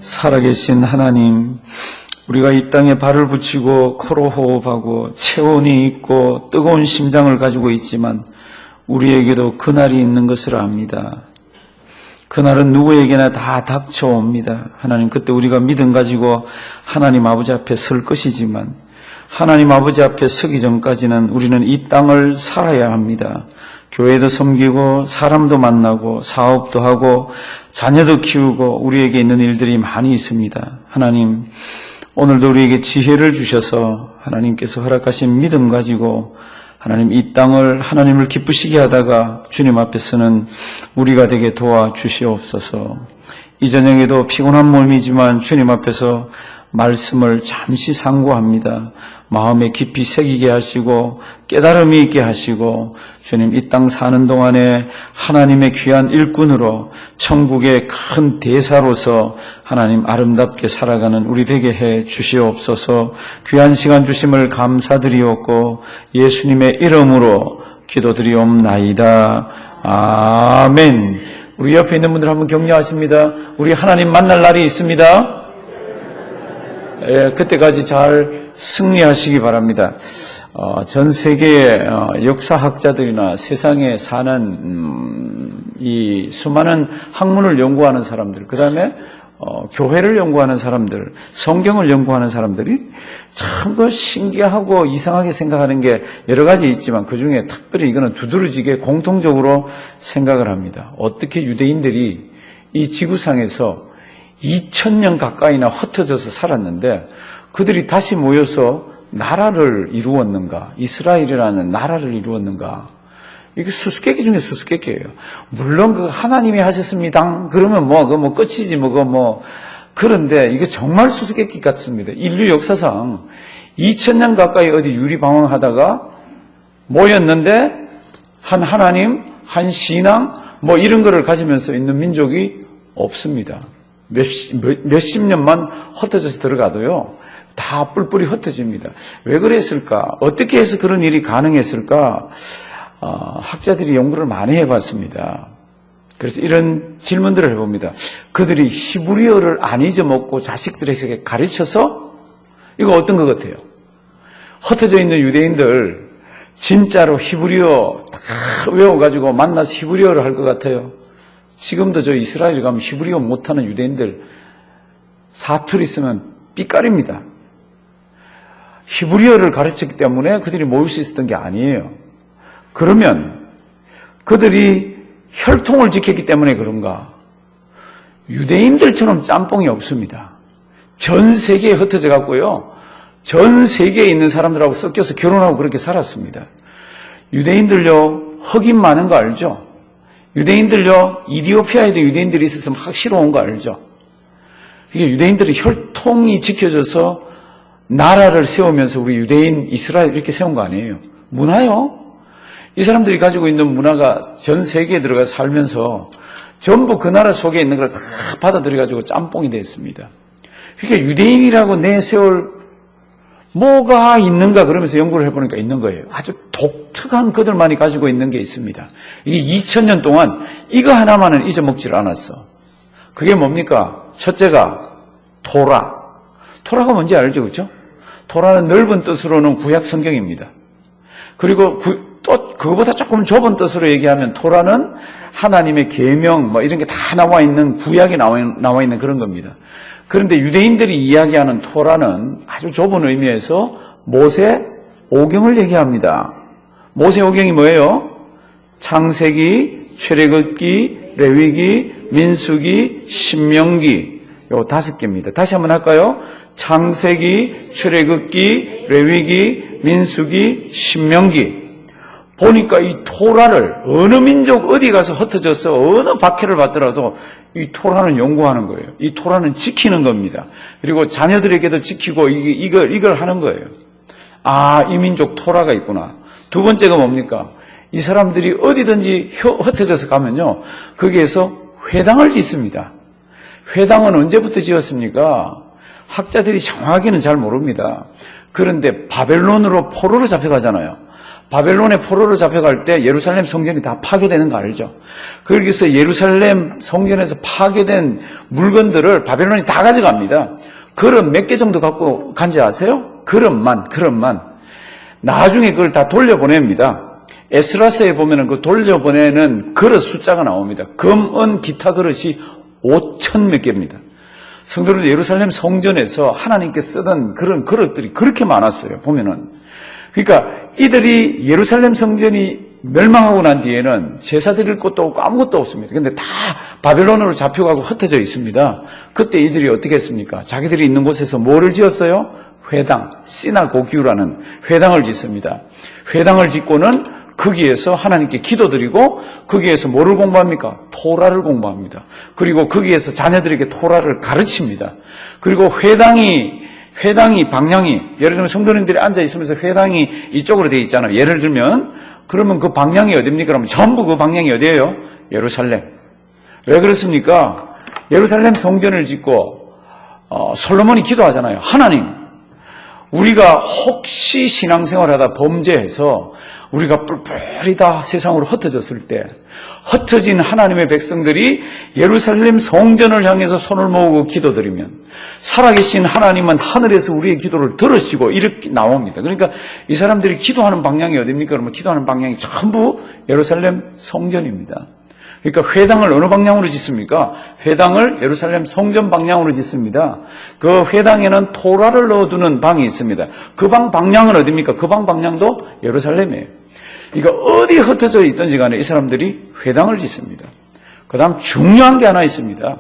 살아계신 하나님, 우리가 이 땅에 발을 붙이고 코로 호흡하고 체온이 있고 뜨거운 심장을 가지고 있지만 우리에게도 그날이 있는 것을 압니다. 그날은 누구에게나 다 닥쳐옵니다. 하나님, 그때 우리가 믿음 가지고 하나님 아버지 앞에 설 것이지만 하나님 아버지 앞에 서기 전까지는 우리는 이 땅을 살아야 합니다. 교회도 섬기고 사람도 만나고 사업도 하고 자녀도 키우고 우리에게 있는 일들이 많이 있습니다. 하나님, 오늘도 우리에게 지혜를 주셔서 하나님께서 허락하신 믿음 가지고 하나님 이 땅을 하나님을 기쁘시게 하다가 주님 앞에서는 우리가 되게 도와주시옵소서. 이 저녁에도 피곤한 몸이지만 주님 앞에서 말씀을 잠시 상고합니다. 마음에 깊이 새기게 하시고 깨달음이 있게 하시고 주님 이 땅 사는 동안에 하나님의 귀한 일꾼으로 천국의 큰 대사로서 하나님 아름답게 살아가는 우리 되게 해 주시옵소서. 귀한 시간 주심을 감사드리옵고 예수님의 이름으로 기도드리옵나이다. 아멘. 우리 옆에 있는 분들 한번 격려하십니다. 우리 하나님 만날 날이 있습니다. 그때까지 잘 승리하시기 바랍니다. 전 세계의 역사학자들이나 세상에 사는 이 수많은 학문을 연구하는 사람들, 그 다음에 교회를 연구하는 사람들, 성경을 연구하는 사람들이 참 신기하고 이상하게 생각하는 게 여러 가지 있지만 그 중에 특별히 이거는 두드러지게 공통적으로 생각을 합니다. 어떻게 유대인들이 이 지구상에서 2000년 가까이나 흩어져서 살았는데 그들이 다시 모여서 나라를 이루었는가, 이스라엘이라는 나라를 이루었는가. 이게 수수께끼 중에 수수께끼예요. 물론 그 하나님이 하셨습니다. 그러면 그거 끝이지 그런데 이게 정말 수수께끼 같습니다. 인류 역사상 2000년 가까이 어디 유리방황하다가 모였는데 한 하나님, 한 신앙 이런 거를 가지면서 있는 민족이 없습니다. 몇십 년만 흩어져서 들어가도요, 다 뿔뿔이 흩어집니다. 왜 그랬을까? 어떻게 해서 그런 일이 가능했을까? 학자들이 연구를 많이 해봤습니다. 그래서 이런 질문들을 해봅니다. 그들이 히브리어를 안 잊어먹고 자식들에게 가르쳐서, 이거 어떤 것 같아요? 흩어져 있는 유대인들, 진짜로 히브리어 다 외워가지고 만나서 히브리어를 할 것 같아요? 지금도 저 이스라엘 가면 히브리어 못하는 유대인들 사투리 쓰면 삐까립니다. 히브리어를 가르쳤기 때문에 그들이 모일 수 있었던 게 아니에요. 그러면 그들이 혈통을 지켰기 때문에 그런가? 유대인들처럼 짬뽕이 없습니다. 전 세계에 흩어져 갔고요, 전 세계에 있는 사람들하고 섞여서 결혼하고 그렇게 살았습니다. 유대인들요, 흑인 많은 거 알죠? 유대인들요, 이디오피아에도 유대인들이 있어서 막 싫어온 거 알죠? 이게 유대인들의 혈통이 지켜져서 나라를 세우면서 우리 유대인, 이스라엘 이렇게 세운 거 아니에요. 문화요? 이 사람들이 가지고 있는 문화가 전 세계에 들어가서 살면서 전부 그 나라 속에 있는 걸 다 받아들여가지고 짬뽕이 됐습니다. 그러니까 유대인이라고 내세울 뭐가 있는가 그러면서 연구를 해보니까 있는 거예요. 아주 독특한 그들만이 가지고 있는 게 있습니다. 이게 2000년 동안 이거 하나만은 잊어먹질 않았어. 그게 뭡니까? 첫째가 토라. 토라가 뭔지 알죠? 그렇죠? 토라는 넓은 뜻으로는 구약 성경입니다. 그리고 또 그거보다 조금 좁은 뜻으로 얘기하면 토라는 하나님의 계명 이런 게 다 나와 있는, 구약에 나와 있는 그런 겁니다. 그런데 유대인들이 이야기하는 토라는 아주 좁은 의미에서 모세 오경을 얘기합니다. 모세 오경이 뭐예요? 창세기, 출애굽기, 레위기, 민수기, 신명기, 요 5개입니다. 다시 한번 할까요? 창세기, 출애굽기, 레위기, 민수기, 신명기. 보니까 이 토라를 어느 민족 어디 가서 흩어져서 어느 박해를 받더라도 이 토라는 연구하는 거예요. 이 토라는 지키는 겁니다. 그리고 자녀들에게도 지키고 이걸 하는 거예요. 아, 이 민족 토라가 있구나. 두 번째가 뭡니까? 이 사람들이 어디든지 흩어져서 가면요, 거기에서 회당을 짓습니다. 회당은 언제부터 지었습니까? 학자들이 정확히는 잘 모릅니다. 그런데 바벨론으로 포로로 잡혀가잖아요. 바벨론의 포로로 잡혀갈 때 예루살렘 성전이 다 파괴되는 거 알죠? 그래서 예루살렘 성전에서 파괴된 물건들을 바벨론이 다 가져갑니다. 그릇 몇 개 정도 갖고 간지 아세요? 그릇만. 나중에 그걸 다 돌려보냅니다. 에스라서에 보면은 그 돌려보내는 그릇 숫자가 나옵니다. 금, 은, 기타 그릇이 5천 몇 개입니다. 성도는 예루살렘 성전에서 하나님께 쓰던 그런 그릇들이 그렇게 많았어요. 보면은. 그러니까 이들이 예루살렘 성전이 멸망하고 난 뒤에는 제사 드릴 것도 없고 아무것도 없습니다. 근데 다 바벨론으로 잡혀가고 흩어져 있습니다. 그때 이들이 어떻게 했습니까? 자기들이 있는 곳에서 뭐를 지었어요? 회당, 시나고기라는 회당을 짓습니다. 회당을 짓고는 거기에서 하나님께 기도드리고 거기에서 뭐를 공부합니까? 토라를 공부합니다. 그리고 거기에서 자녀들에게 토라를 가르칩니다. 그리고 회당이 방향이 예를 들면 성도님들이 앉아 있으면서 회당이 이쪽으로 되어 있잖아요. 예를 들면 그러면 그 방향이 어디입니까? 그러면 전부 그 방향이 어디예요? 예루살렘. 왜 그렇습니까? 예루살렘 성전을 짓고 솔로몬이 기도하잖아요. 하나님, 우리가 혹시 신앙생활하다 범죄해서 우리가 뿔뿔이 다 세상으로 흩어졌을 때 흩어진 하나님의 백성들이 예루살렘 성전을 향해서 손을 모으고 기도드리면 살아계신 하나님은 하늘에서 우리의 기도를 들으시고 이렇게 나옵니다. 그러니까 이 사람들이 기도하는 방향이 어디입니까? 그러면 기도하는 방향이 전부 예루살렘 성전입니다. 그러니까 회당을 어느 방향으로 짓습니까? 회당을 예루살렘 성전 방향으로 짓습니다. 그 회당에는 토라를 넣어두는 방이 있습니다. 그 방 방향은 어디입니까? 그 방 방향도 예루살렘이에요. 그러니까 어디 흩어져 있든지 간에 이 사람들이 회당을 짓습니다. 그 다음 중요한 게 하나 있습니다.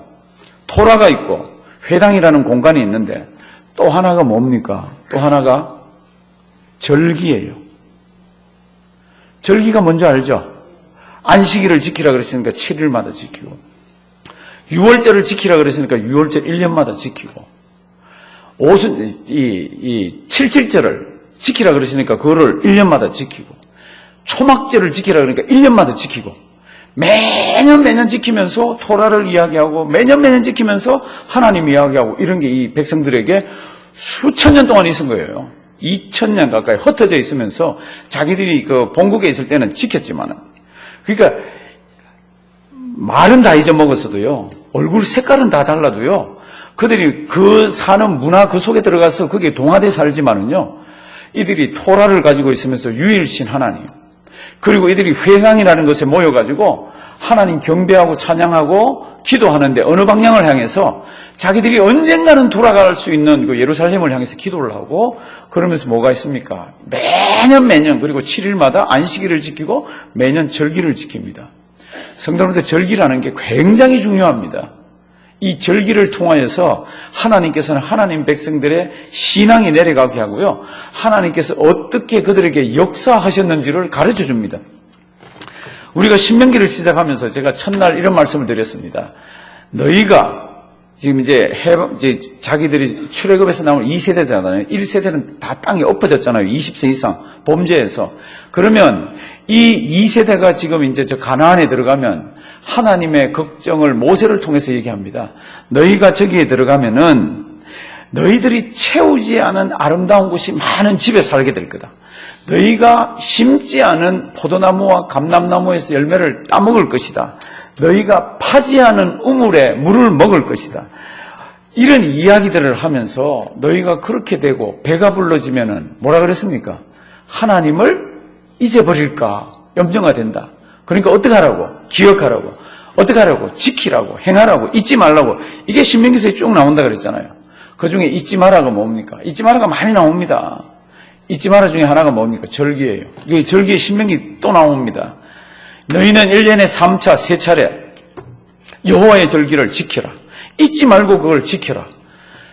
토라가 있고 회당이라는 공간이 있는데 또 하나가 뭡니까? 또 하나가 절기예요. 절기가 뭔지 알죠? 안식일을 지키라 그랬으니까 7일마다 지키고 6월절을 지키라 그랬으니까 6월절 1년마다 지키고 이 77절을 지키라 그랬으니까 그거를 1년마다 지키고 초막절을 지키라 그러니까 1년마다 지키고 매년 지키면서 토라를 이야기하고 매년 지키면서 하나님 이야기하고 이런 게 이 백성들에게 수천 년 동안 있은 거예요. 2000년 가까이 흩어져 있으면서 자기들이 그 본국에 있을 때는 지켰지만은 그러니까 말은 다 잊어먹었어도요. 얼굴 색깔은 다 달라도요. 그들이 그 사는 문화 그 속에 들어가서 거기에 동화돼 살지만은요. 이들이 토라를 가지고 있으면서 유일신 하나님 그리고 이들이 회당이라는 것에 모여가지고 하나님 경배하고 찬양하고 기도하는데 어느 방향을 향해서 자기들이 언젠가는 돌아갈 수 있는 그 예루살렘을 향해서 기도를 하고 그러면서 뭐가 있습니까? 매년 그리고 7일마다 안식일을 지키고 매년 절기를 지킵니다. 성도님들 절기라는 게 굉장히 중요합니다. 이 절기를 통하여서 하나님께서는 하나님 백성들의 신앙이 내려가게 하고요. 하나님께서 어떻게 그들에게 역사하셨는지를 가르쳐 줍니다. 우리가 신명기를 시작하면서 제가 첫날 이런 말씀을 드렸습니다. 너희가 지금 이제 자기들이 출애굽에서 나온 2세대잖아요. 1세대는 다 땅에 엎어졌잖아요. 20세 이상 범죄해서. 그러면 이 2세대가 지금 이제 저 가나안에 들어가면 하나님의 걱정을 모세를 통해서 얘기합니다. 너희가 저기에 들어가면은 너희들이 채우지 않은 아름다운 곳이 많은 집에 살게 될 거다. 너희가 심지 않은 포도나무와 감람나무에서 열매를 따먹을 것이다. 너희가 파지 않은 우물에 물을 먹을 것이다. 이런 이야기들을 하면서 너희가 그렇게 되고 배가 불러지면은 뭐라 그랬습니까? 하나님을 잊어버릴까 염려가 된다. 그러니까 어떻게 하라고? 기억하라고. 어떻게 하라고? 지키라고. 행하라고. 잊지 말라고. 이게 신명기서에 쭉 나온다 그랬잖아요. 그 중에 잊지 마라가 뭡니까? 잊지 마라가 많이 나옵니다. 잊지 마라 중에 하나가 뭡니까? 절기예요. 이게 절기의 신명기 또 나옵니다. 너희는 1년에 3차, 3차례 여호와의 절기를 지켜라. 잊지 말고 그걸 지켜라.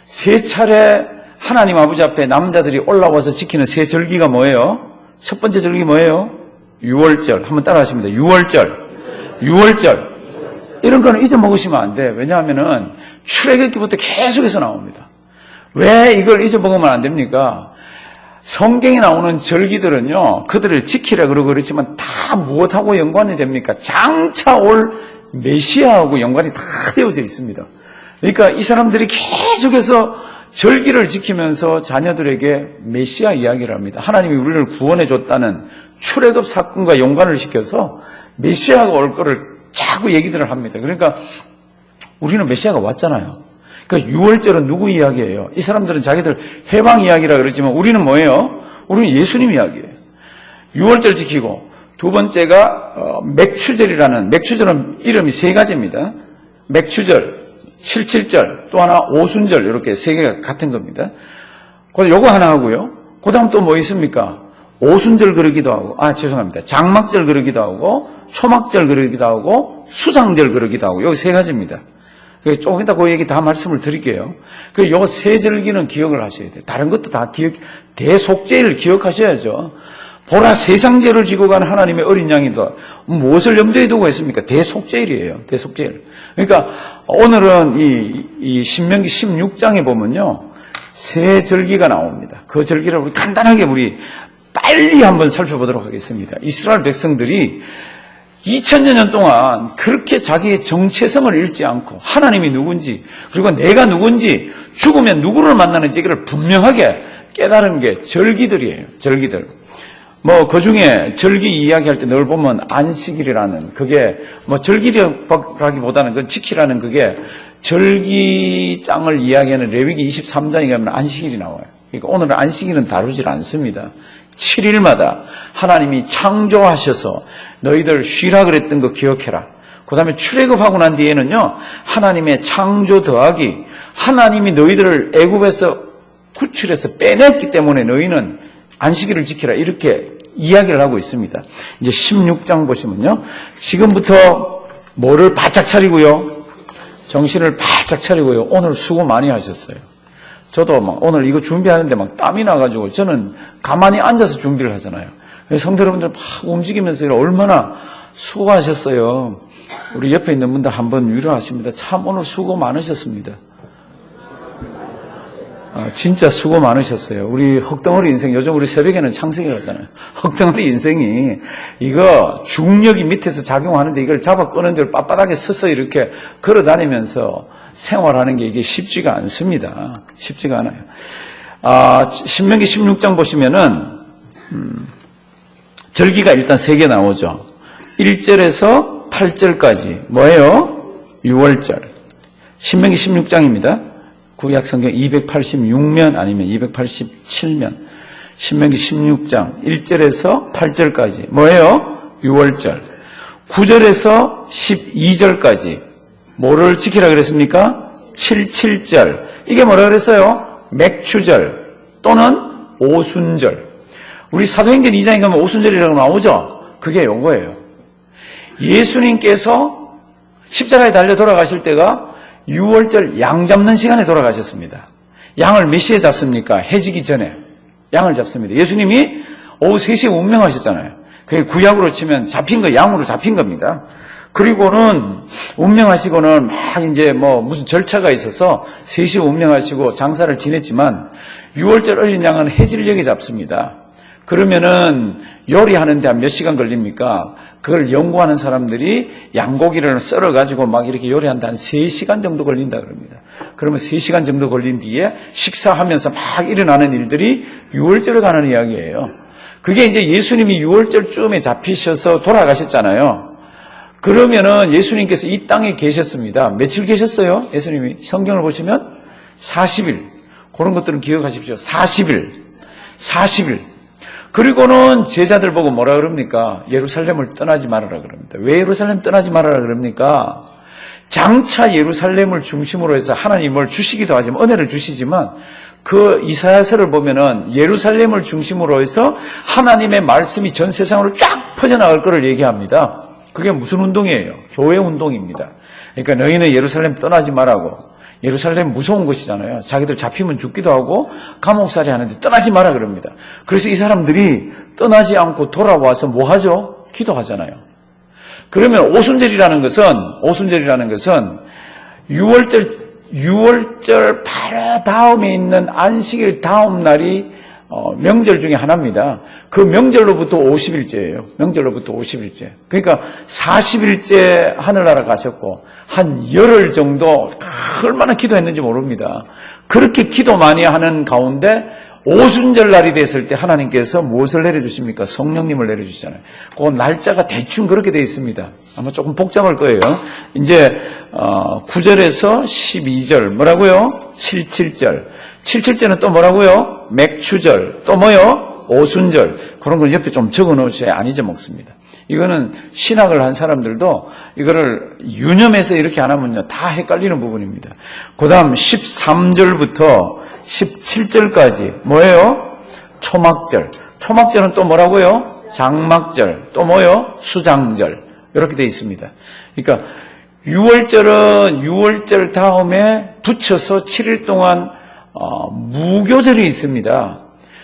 3차례 하나님 아버지 앞에 남자들이 올라와서 지키는 세 절기가 뭐예요? 첫 번째 절기 뭐예요? 6월절. 한번 따라 하십니다. 6월절. 이런 거는 잊어먹으시면 안 돼. 왜냐하면은 출애굽기부터 계속해서 나옵니다. 왜 이걸 잊어먹으면 안 됩니까? 성경에 나오는 절기들은요, 그들을 지키라 그러고 그렇지만 다 무엇하고 연관이 됩니까? 장차 올 메시아하고 연관이 다 되어져 있습니다. 그러니까 이 사람들이 계속해서 절기를 지키면서 자녀들에게 메시아 이야기를 합니다. 하나님이 우리를 구원해 줬다는 출애굽 사건과 연관을 시켜서 메시아가 올 거를 자꾸 얘기들을 합니다. 그러니까 우리는 메시아가 왔잖아요. 그러니까 유월절은 누구 이야기예요? 이 사람들은 자기들 해방 이야기라 그러지만 우리는 뭐예요? 우리는 예수님 이야기예요. 유월절 지키고, 두 번째가 맥추절이라는, 맥추절은 이름이 세 가지입니다. 맥추절, 칠칠절, 또 하나 오순절, 이렇게 세 개가 같은 겁니다. 그래서 요거 하나 하고요. 그 다음 또 뭐 있습니까? 오순절 그러기도 하고, 죄송합니다. 장막절 그러기도 하고, 초막절 그러기도 하고, 수장절 그러기도 하고, 여기 세 가지입니다. 조금 이따 그 얘기 다 말씀을 드릴게요. 요 세 절기는 기억을 하셔야 돼요. 다른 것도 다 대속죄를 기억하셔야죠. 보라 세상죄를 지고 간 하나님의 어린 양이다. 무엇을 염두에 두고 했습니까? 대속죄일이에요. 대속죄일. 그러니까 오늘은 이 신명기 16장에 보면요. 세 절기가 나옵니다. 그 절기를 우리 간단하게 빨리 한번 살펴보도록 하겠습니다. 이스라엘 백성들이 2000여 년 동안 그렇게 자기의 정체성을 잃지 않고 하나님이 누군지, 그리고 내가 누군지, 죽으면 누구를 만나는지 이걸 분명하게 깨달은 게 절기들이에요. 절기들. 그 중에 절기 이야기할 때 늘 보면 안식일이라는, 그게 절기라기보다는 그 지키라는, 그게 절기장을 이야기하는 레위기 23장에 가면 안식일이 나와요. 그러니까 오늘은 안식일은 다루질 않습니다. 7일마다 하나님이 창조하셔서 너희들 쉬라 그랬던 거 기억해라. 그 다음에 출애굽하고 난 뒤에는요, 하나님의 창조 더하기, 하나님이 너희들을 애굽에서 구출해서 빼냈기 때문에 너희는 안식일을 지키라, 이렇게 이야기를 하고 있습니다. 이제 16장 보시면요, 지금부터 뭐를 바짝 차리고요, 정신을 바짝 차리고요. 오늘 수고 많이 하셨어요. 저도 오늘 이거 준비하는데 땀이 나가지고, 저는 가만히 앉아서 준비를 하잖아요. 성도 여러분들 막 움직이면서 얼마나 수고하셨어요. 우리 옆에 있는 분들 한번 위로하십니다. 참 오늘 수고 많으셨습니다. 진짜 수고 많으셨어요. 우리 흙덩어리 인생, 요즘 우리 새벽에는 창세기 하잖아요. 흙덩어리 인생이, 이거 중력이 밑에서 작용하는데 이걸 잡아 끄는 대로 빳빳하게 서서 이렇게 걸어 다니면서 생활하는 게 이게 쉽지가 않습니다. 쉽지가 않아요. 신명기 16장 보시면은, 절기가 일단 3개 나오죠. 1절에서 8절까지. 뭐예요? 6월절. 신명기 16장입니다. 구약 성경 286면 아니면 287면. 신명기 16장 1절에서 8절까지. 뭐예요? 6월절. 9절에서 12절까지. 뭐를 지키라 그랬습니까? 77절. 이게 뭐라 그랬어요? 맥추절 또는 오순절. 우리 사도행전 2장에 가면 오순절이라고 나오죠? 그게 요거예요. 예수님께서 십자가에 달려 돌아가실 때가 6월절 양 잡는 시간에 돌아가셨습니다. 양을 몇 시에 잡습니까? 해지기 전에 양을 잡습니다. 예수님이 오후 3시에 운명하셨잖아요. 그게 구약으로 치면 잡힌 거, 양으로 잡힌 겁니다. 그리고는 운명하시고는 막 이제 무슨 절차가 있어서 3시에 운명하시고 장사를 지냈지만 6월절 어린 양은 해질녘에 잡습니다. 그러면은 요리하는데 한 몇 시간 걸립니까? 그걸 연구하는 사람들이 양고기를 썰어가지고 막 이렇게 요리하는데 한 3시간 정도 걸린다 그럽니다. 그러면 3시간 정도 걸린 뒤에 식사하면서 막 일어나는 일들이 6월절에 가는 이야기예요. 그게 이제 예수님이 6월절쯤에 잡히셔서 돌아가셨잖아요. 그러면은 예수님께서 이 땅에 계셨습니다. 며칠 계셨어요? 예수님이 성경을 보시면 40일. 그런 것들은 기억하십시오. 40일. 그리고는 제자들 보고 뭐라 그럽니까? 예루살렘을 떠나지 말아라 그럽니다. 왜 예루살렘 떠나지 말아라 그럽니까? 장차 예루살렘을 중심으로 해서 하나님을 주시기도 하지만, 은혜를 주시지만, 그 이사야서를 보면은 예루살렘을 중심으로 해서 하나님의 말씀이 전 세상으로 쫙 퍼져나갈 것을 얘기합니다. 그게 무슨 운동이에요? 교회 운동입니다. 그러니까 너희는 예루살렘 떠나지 말라고. 예루살렘 무서운 곳이잖아요. 자기들 잡히면 죽기도 하고 감옥살이 하는데 떠나지 마라 그럽니다. 그래서 이 사람들이 떠나지 않고 돌아와서 뭐 하죠? 기도하잖아요. 그러면 오순절이라는 것은 6월절 바로 다음에 있는 안식일 다음 날이 명절 중에 하나입니다. 그 명절로부터 50일째예요. 명절로부터 50일째. 그러니까 40일째 하늘나라 가셨고 한 열흘 정도 얼마나 기도했는지 모릅니다. 그렇게 기도 많이 하는 가운데 오순절 날이 됐을 때 하나님께서 무엇을 내려주십니까? 성령님을 내려주시잖아요. 그 날짜가 대충 그렇게 되어 있습니다. 아마 조금 복잡할 거예요. 이제 9절에서 12절 뭐라고요? 77절. 77절은 또 뭐라고요? 맥추절. 또 뭐요? 오순절. 그런 걸 옆에 좀 적어 놓으셔야 안 잊어먹습니다. 이거는 신학을 한 사람들도 이거를 유념해서 이렇게 안 하면요 다 헷갈리는 부분입니다. 그 다음 13절부터 17절까지 뭐예요? 초막절. 초막절은 또 뭐라고요? 장막절. 또 뭐요? 수장절. 이렇게 되어 있습니다. 그러니까 6월절은 6월절 다음에 붙여서 7일 동안 무교절이 있습니다.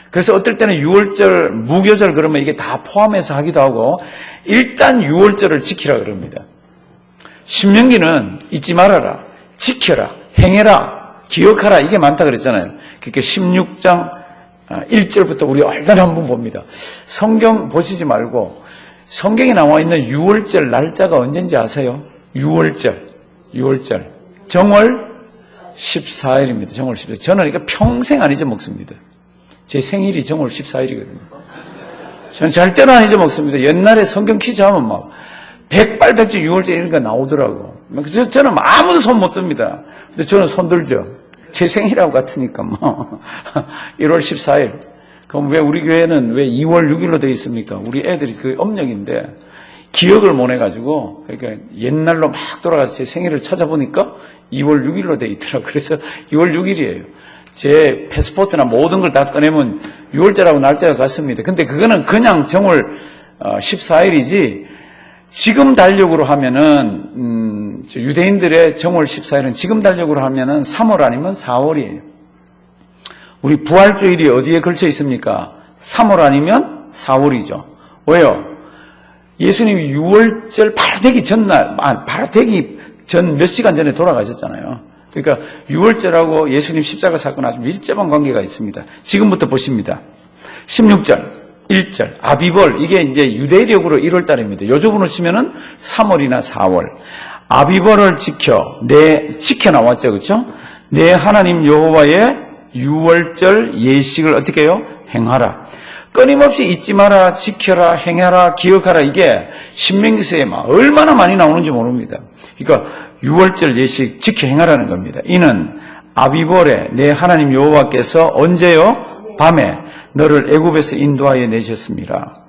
그래서 어떨 때는 6월절, 무교절 그러면 이게 다 포함해서 하기도 하고 일단 6월절을 지키라 그럽니다. 신명기는 잊지 말아라, 지켜라, 행해라, 기억하라 이게 많다 그랬잖아요. 그러니까 16장 1절부터 우리 얼마나 한번 봅니다. 성경 보시지 말고 성경에 나와 있는 6월절 날짜가 언제인지 아세요? 6월절. 정월 14일입니다. 정월 14일. 저는 이거 평생 안 잊어먹습니다. 제 생일이 정월 14일이거든요. 저는 절대로 안 잊어먹습니다. 옛날에 성경 퀴즈 하면 막 백발백중 6월절 이런 거 나오더라고. 저는 아무도 손 못 듭니다. 근데 저는 손 들죠. 제 생일하고 같으니까 뭐. 1월 14일. 그럼 왜 우리 교회는 왜 2월 6일로 되어 있습니까? 우리 애들이 그 음력인데 기억을 못 해가지고 그러니까 옛날로 막 돌아가서 제 생일을 찾아보니까 2월 6일로 되어 있더라고요. 그래서 2월 6일이에요. 제 패스포트나 모든 걸 다 꺼내면 6월절하고 날짜가 같습니다. 근데 그거는 그냥 정월 14일이지 지금 달력으로 하면은 유대인들의 정월 14일은 지금 달력으로 하면은 3월 아니면 4월이에요. 우리 부활주일이 어디에 걸쳐 있습니까? 3월 아니면 4월이죠. 왜요? 예수님이 6월절 바로 되기 전날, 바로 되기 전 몇 시간 전에 돌아가셨잖아요. 그러니까 6월절하고 예수님 십자가 사건 아주 밀접한 관계가 있습니다. 지금부터 보십니다. 16절, 1절, 아비벌 이게 이제 유대력으로 1월 달입니다. 요즘으로 치면은 3월이나 4월. 아비벌을 지켜 나왔죠, 그렇죠? 내 하나님 여호와의 6월절 예식을 어떻게 해요? 행하라. 끊임없이 잊지 마라, 지켜라, 행하라, 기억하라 이게 신명기서에 막 얼마나 많이 나오는지 모릅니다. 그러니까 6월절 예식 지켜 행하라는 겁니다. 이는 아비벌에 내 하나님 여호와께서 언제요? 밤에 너를 애굽에서 인도하여 내셨습니다.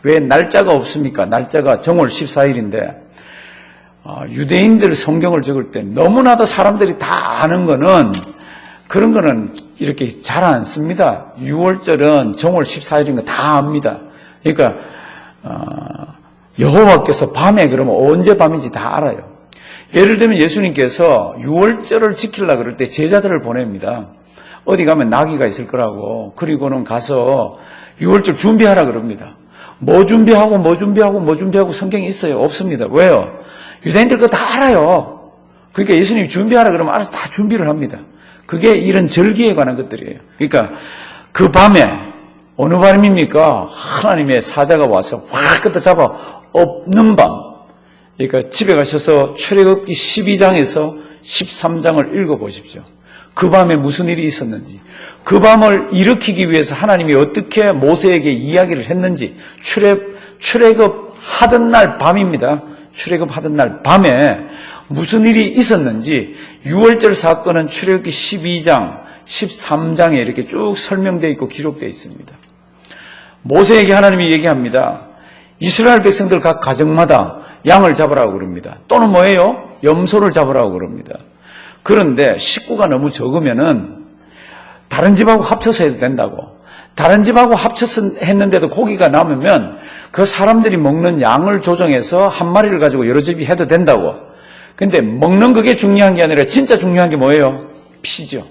왜 날짜가 없습니까? 날짜가 정월 14일인데 유대인들 성경을 적을 때 너무나도 사람들이 다 아는 거는 그런 거는 이렇게 잘 안 씁니다. 6월절은 정월 14일인 거 다 압니다. 그러니까 여호와께서 밤에 그러면 언제 밤인지 다 알아요. 예를 들면 예수님께서 6월절을 지키려고 그럴 때 제자들을 보냅니다. 어디 가면 나귀가 있을 거라고. 그리고는 가서 6월절 준비하라 그럽니다. 뭐 준비하고 성경에 있어요? 없습니다. 왜요? 유대인들 그거 다 알아요. 그러니까 예수님이 준비하라 그러면 알아서 다 준비를 합니다. 그게 이런 절기에 관한 것들이에요. 그러니까 그 밤에 어느 밤입니까? 하나님의 사자가 와서 확 끄떡 잡아 엎는 밤. 그러니까 집에 가셔서 출애굽기 12장에서 13장을 읽어보십시오. 그 밤에 무슨 일이 있었는지, 그 밤을 일으키기 위해서 하나님이 어떻게 모세에게 이야기를 했는지, 출애굽하던 날 밤입니다. 출애굽하던 날 밤에 무슨 일이 있었는지 6월절 사건은 출애굽기 12장, 13장에 이렇게 쭉 설명되어 있고 기록되어 있습니다. 모세에게 하나님이 얘기합니다. 이스라엘 백성들 각 가정마다 양을 잡으라고 그럽니다. 또는 뭐예요? 염소를 잡으라고 그럽니다. 그런데 식구가 너무 적으면은 다른 집하고 합쳐서 해도 된다고. 다른 집하고 합쳐서 했는데도 고기가 남으면 그 사람들이 먹는 양을 조정해서 한 마리를 가지고 여러 집이 해도 된다고. 근데 먹는 그게 중요한 게 아니라 진짜 중요한 게 뭐예요? 피죠.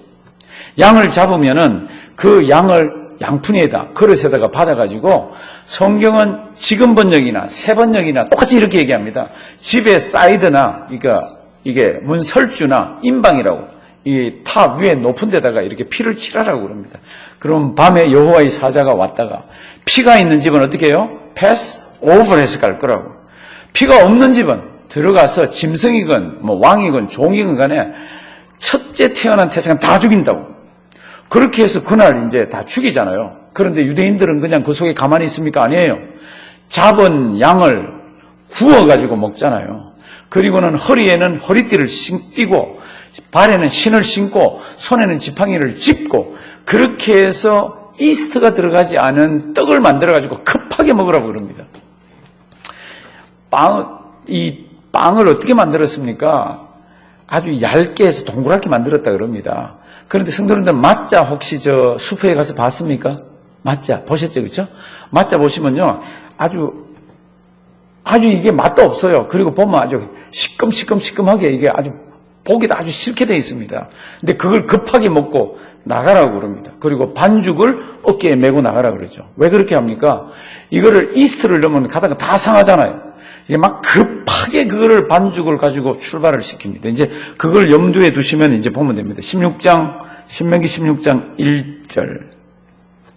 양을 잡으면은 그 양을 양푼에다 그릇에다가 받아가지고 성경은 지금 번역이나 새 번역이나 똑같이 이렇게 얘기합니다. 집에 사이드나 그러니까 이게 문설주나 인방이라고 이 탑 위에 높은 데다가 이렇게 피를 칠하라고 그럽니다. 그럼 밤에 여호와의 사자가 왔다가 피가 있는 집은 어떻게 해요? 패스 오버해서 갈 거라고. 피가 없는 집은 들어가서 짐승이건 뭐 왕이건 종이건 간에 첫째 태어난 태생은 다 죽인다고. 그렇게 해서 그날 이제 다 죽이잖아요. 그런데 유대인들은 그냥 그 속에 가만히 있습니까? 아니에요. 잡은 양을 구워가지고 먹잖아요. 그리고는 허리에는 허리띠를 띠고 발에는 신을 신고 손에는 지팡이를 짚고 그렇게 해서 이스트가 들어가지 않은 떡을 만들어가지고 급하게 먹으라고 그럽니다. 이 빵을 어떻게 만들었습니까? 아주 얇게 해서 동그랗게 만들었다 그럽니다. 그런데 성도님들 맞자 혹시 저 슈퍼에 가서 봤습니까? 맞자 보셨죠, 그렇죠? 맞자 보시면요, 아주 이게 맛도 없어요. 그리고 보면 아주 시큼하게 이게 아주 보기도 아주 싫게 돼 있습니다. 근데 그걸 급하게 먹고 나가라고 그럽니다. 그리고 반죽을 어깨에 메고 나가라 그러죠. 왜 그렇게 합니까? 이거를 이스트를 넣으면 가다가 다 상하잖아요. 이게 막 급하게 그거를 반죽을 가지고 출발을 시킵니다. 이제 그걸 염두에 두시면 이제 보면 됩니다. 신명기 16장 1절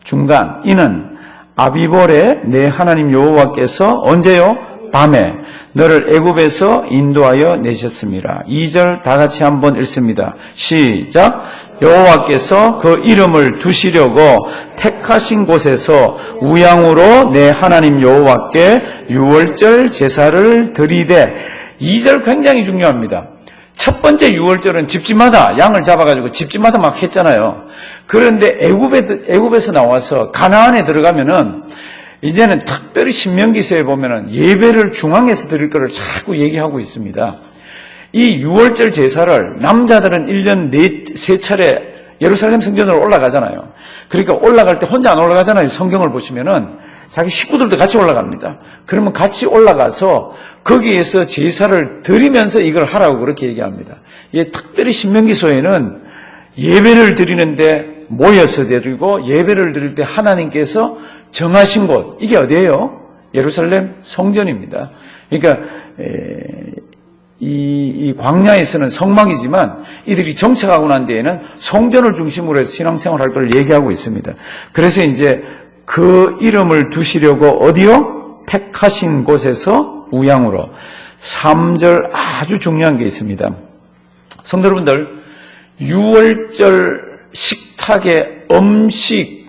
중간, 이는 아비볼에 내 하나님 여호와께서 언제요? 밤에 너를 애굽에서 인도하여 내셨습니다. 2절 다 같이 한번 읽습니다. 시작. 여호와께서 그 이름을 두시려고 택하신 곳에서 우양으로 내 하나님 여호와께 유월절 제사를 드리되, 2절 굉장히 중요합니다. 첫 번째 유월절은 집집마다 양을 잡아가지고 집집마다 막 했잖아요. 그런데 애굽에서 나와서 가나안에 들어가면은 이제는 특별히 신명기서에 보면은 예배를 중앙에서 드릴 것을 자꾸 얘기하고 있습니다. 이 유월절 제사를 남자들은 1년 3차례 예루살렘 성전으로 올라가잖아요. 그러니까 올라갈 때 혼자 안 올라가잖아요. 성경을 보시면은 자기 식구들도 같이 올라갑니다. 그러면 같이 올라가서 거기에서 제사를 드리면서 이걸 하라고 그렇게 얘기합니다. 이게 특별히 신명기서에는 예배를 드리는데 모여서 드리고 예배를 드릴 때 하나님께서 정하신 곳, 이게 어디예요? 예루살렘 성전입니다. 그러니까 이 광야에서는 성막이지만 이들이 정착하고 난 뒤에는 성전을 중심으로 해서 신앙생활할 걸 얘기하고 있습니다. 그래서 이제 그 이름을 두시려고 어디요? 택하신 곳에서 우양으로. 3절 아주 중요한 게 있습니다. 성도 여러분들, 유월절 식탁의 음식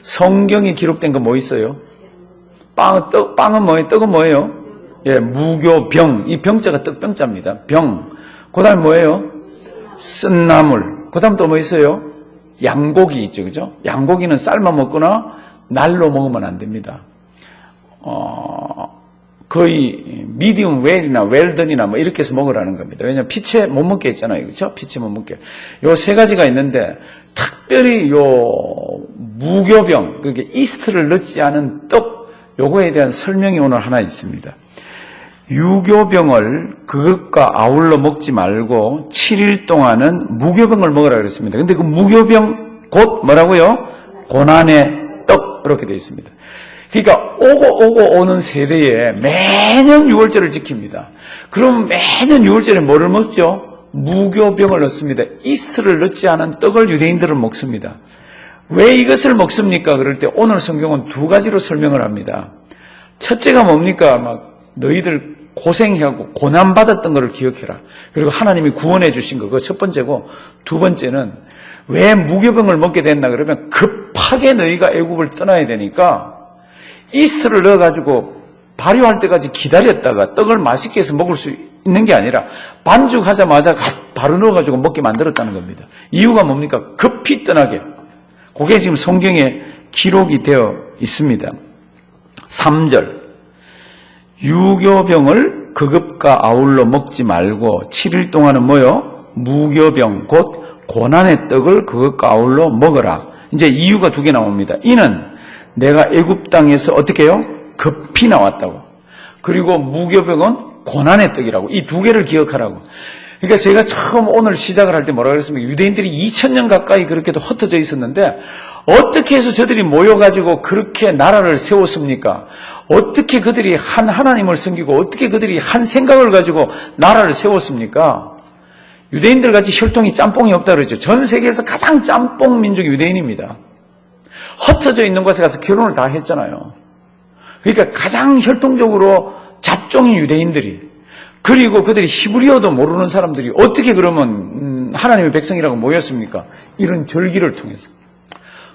성경에 기록된 거 뭐 있어요? 빵은 뭐예요? 떡은 뭐예요? 예, 무교병. 이 병자가 떡병자입니다. 병. 그 다음에 뭐예요? 쓴 나물. 그 다음 또 뭐 있어요? 양고기 있죠, 그죠? 양고기는 삶아 먹거나 날로 먹으면 안 됩니다. 거의 미디움 웰이나 웰던이나 뭐 이렇게 해서 먹으라는 겁니다. 왜냐하면 피채 못 먹게 했잖아요, 그렇죠? 피채 못 먹게. 요 세 가지가 있는데 특별히 요 무교병, 그게 이스트를 넣지 않은 떡, 요거에 대한 설명이 오늘 하나 있습니다. 유교병을 그것과 아울러 먹지 말고 7일 동안은 무교병을 먹으라 그랬습니다. 근데 그 무교병 곧 뭐라고요? 고난의 떡, 이렇게 되어 있습니다. 그러니까 오고 오는 세대에 매년 유월절을 지킵니다. 그럼 매년 유월절에 뭐를 먹죠? 무교병을 넣습니다. 이스트를 넣지 않은 떡을 유대인들은 먹습니다. 왜 이것을 먹습니까? 그럴 때 오늘 성경은 두 가지로 설명을 합니다. 첫째가 뭡니까? 막 너희들 고생하고 고난받았던 것을 기억해라. 그리고 하나님이 구원해 주신 거, 그거 첫 번째고, 두 번째는 왜 무교병을 먹게 됐나 그러면 급하게 너희가 애굽을 떠나야 되니까 이스트를 넣어가지고 발효할 때까지 기다렸다가 떡을 맛있게 해서 먹을 수 있는 게 아니라 반죽하자마자 바로 넣어가지고 먹게 만들었다는 겁니다. 이유가 뭡니까? 급히 떠나게. 그게 지금 성경에 기록이 되어 있습니다. 3절. 유교병을 그것과 아울러 먹지 말고 7일 동안은 뭐요? 무교병, 곧 고난의 떡을 그것과 아울러 먹어라. 이제 이유가 두 개 나옵니다. 이는 내가 애굽 땅에서 어떻게 해요? 급히 나왔다고. 그리고 무교병은 고난의 떡이라고. 이 두 개를 기억하라고. 그러니까 제가 처음 오늘 시작을 할 때 뭐라 그랬습니까? 유대인들이 2000년 가까이 그렇게도 흩어져 있었는데 어떻게 해서 저들이 모여가지고 그렇게 나라를 세웠습니까? 어떻게 그들이 한 하나님을 섬기고 어떻게 그들이 한 생각을 가지고 나라를 세웠습니까? 유대인들 같이 혈통이 짬뽕이 없다 그러죠. 전 세계에서 가장 짬뽕 민족이 유대인입니다. 흩어져 있는 곳에 가서 결혼을 다 했잖아요. 그러니까 가장 혈통적으로 잡종인 유대인들이, 그리고 그들이 히브리어도 모르는 사람들이 어떻게 그러면 하나님의 백성이라고 모였습니까? 이런 절기를 통해서.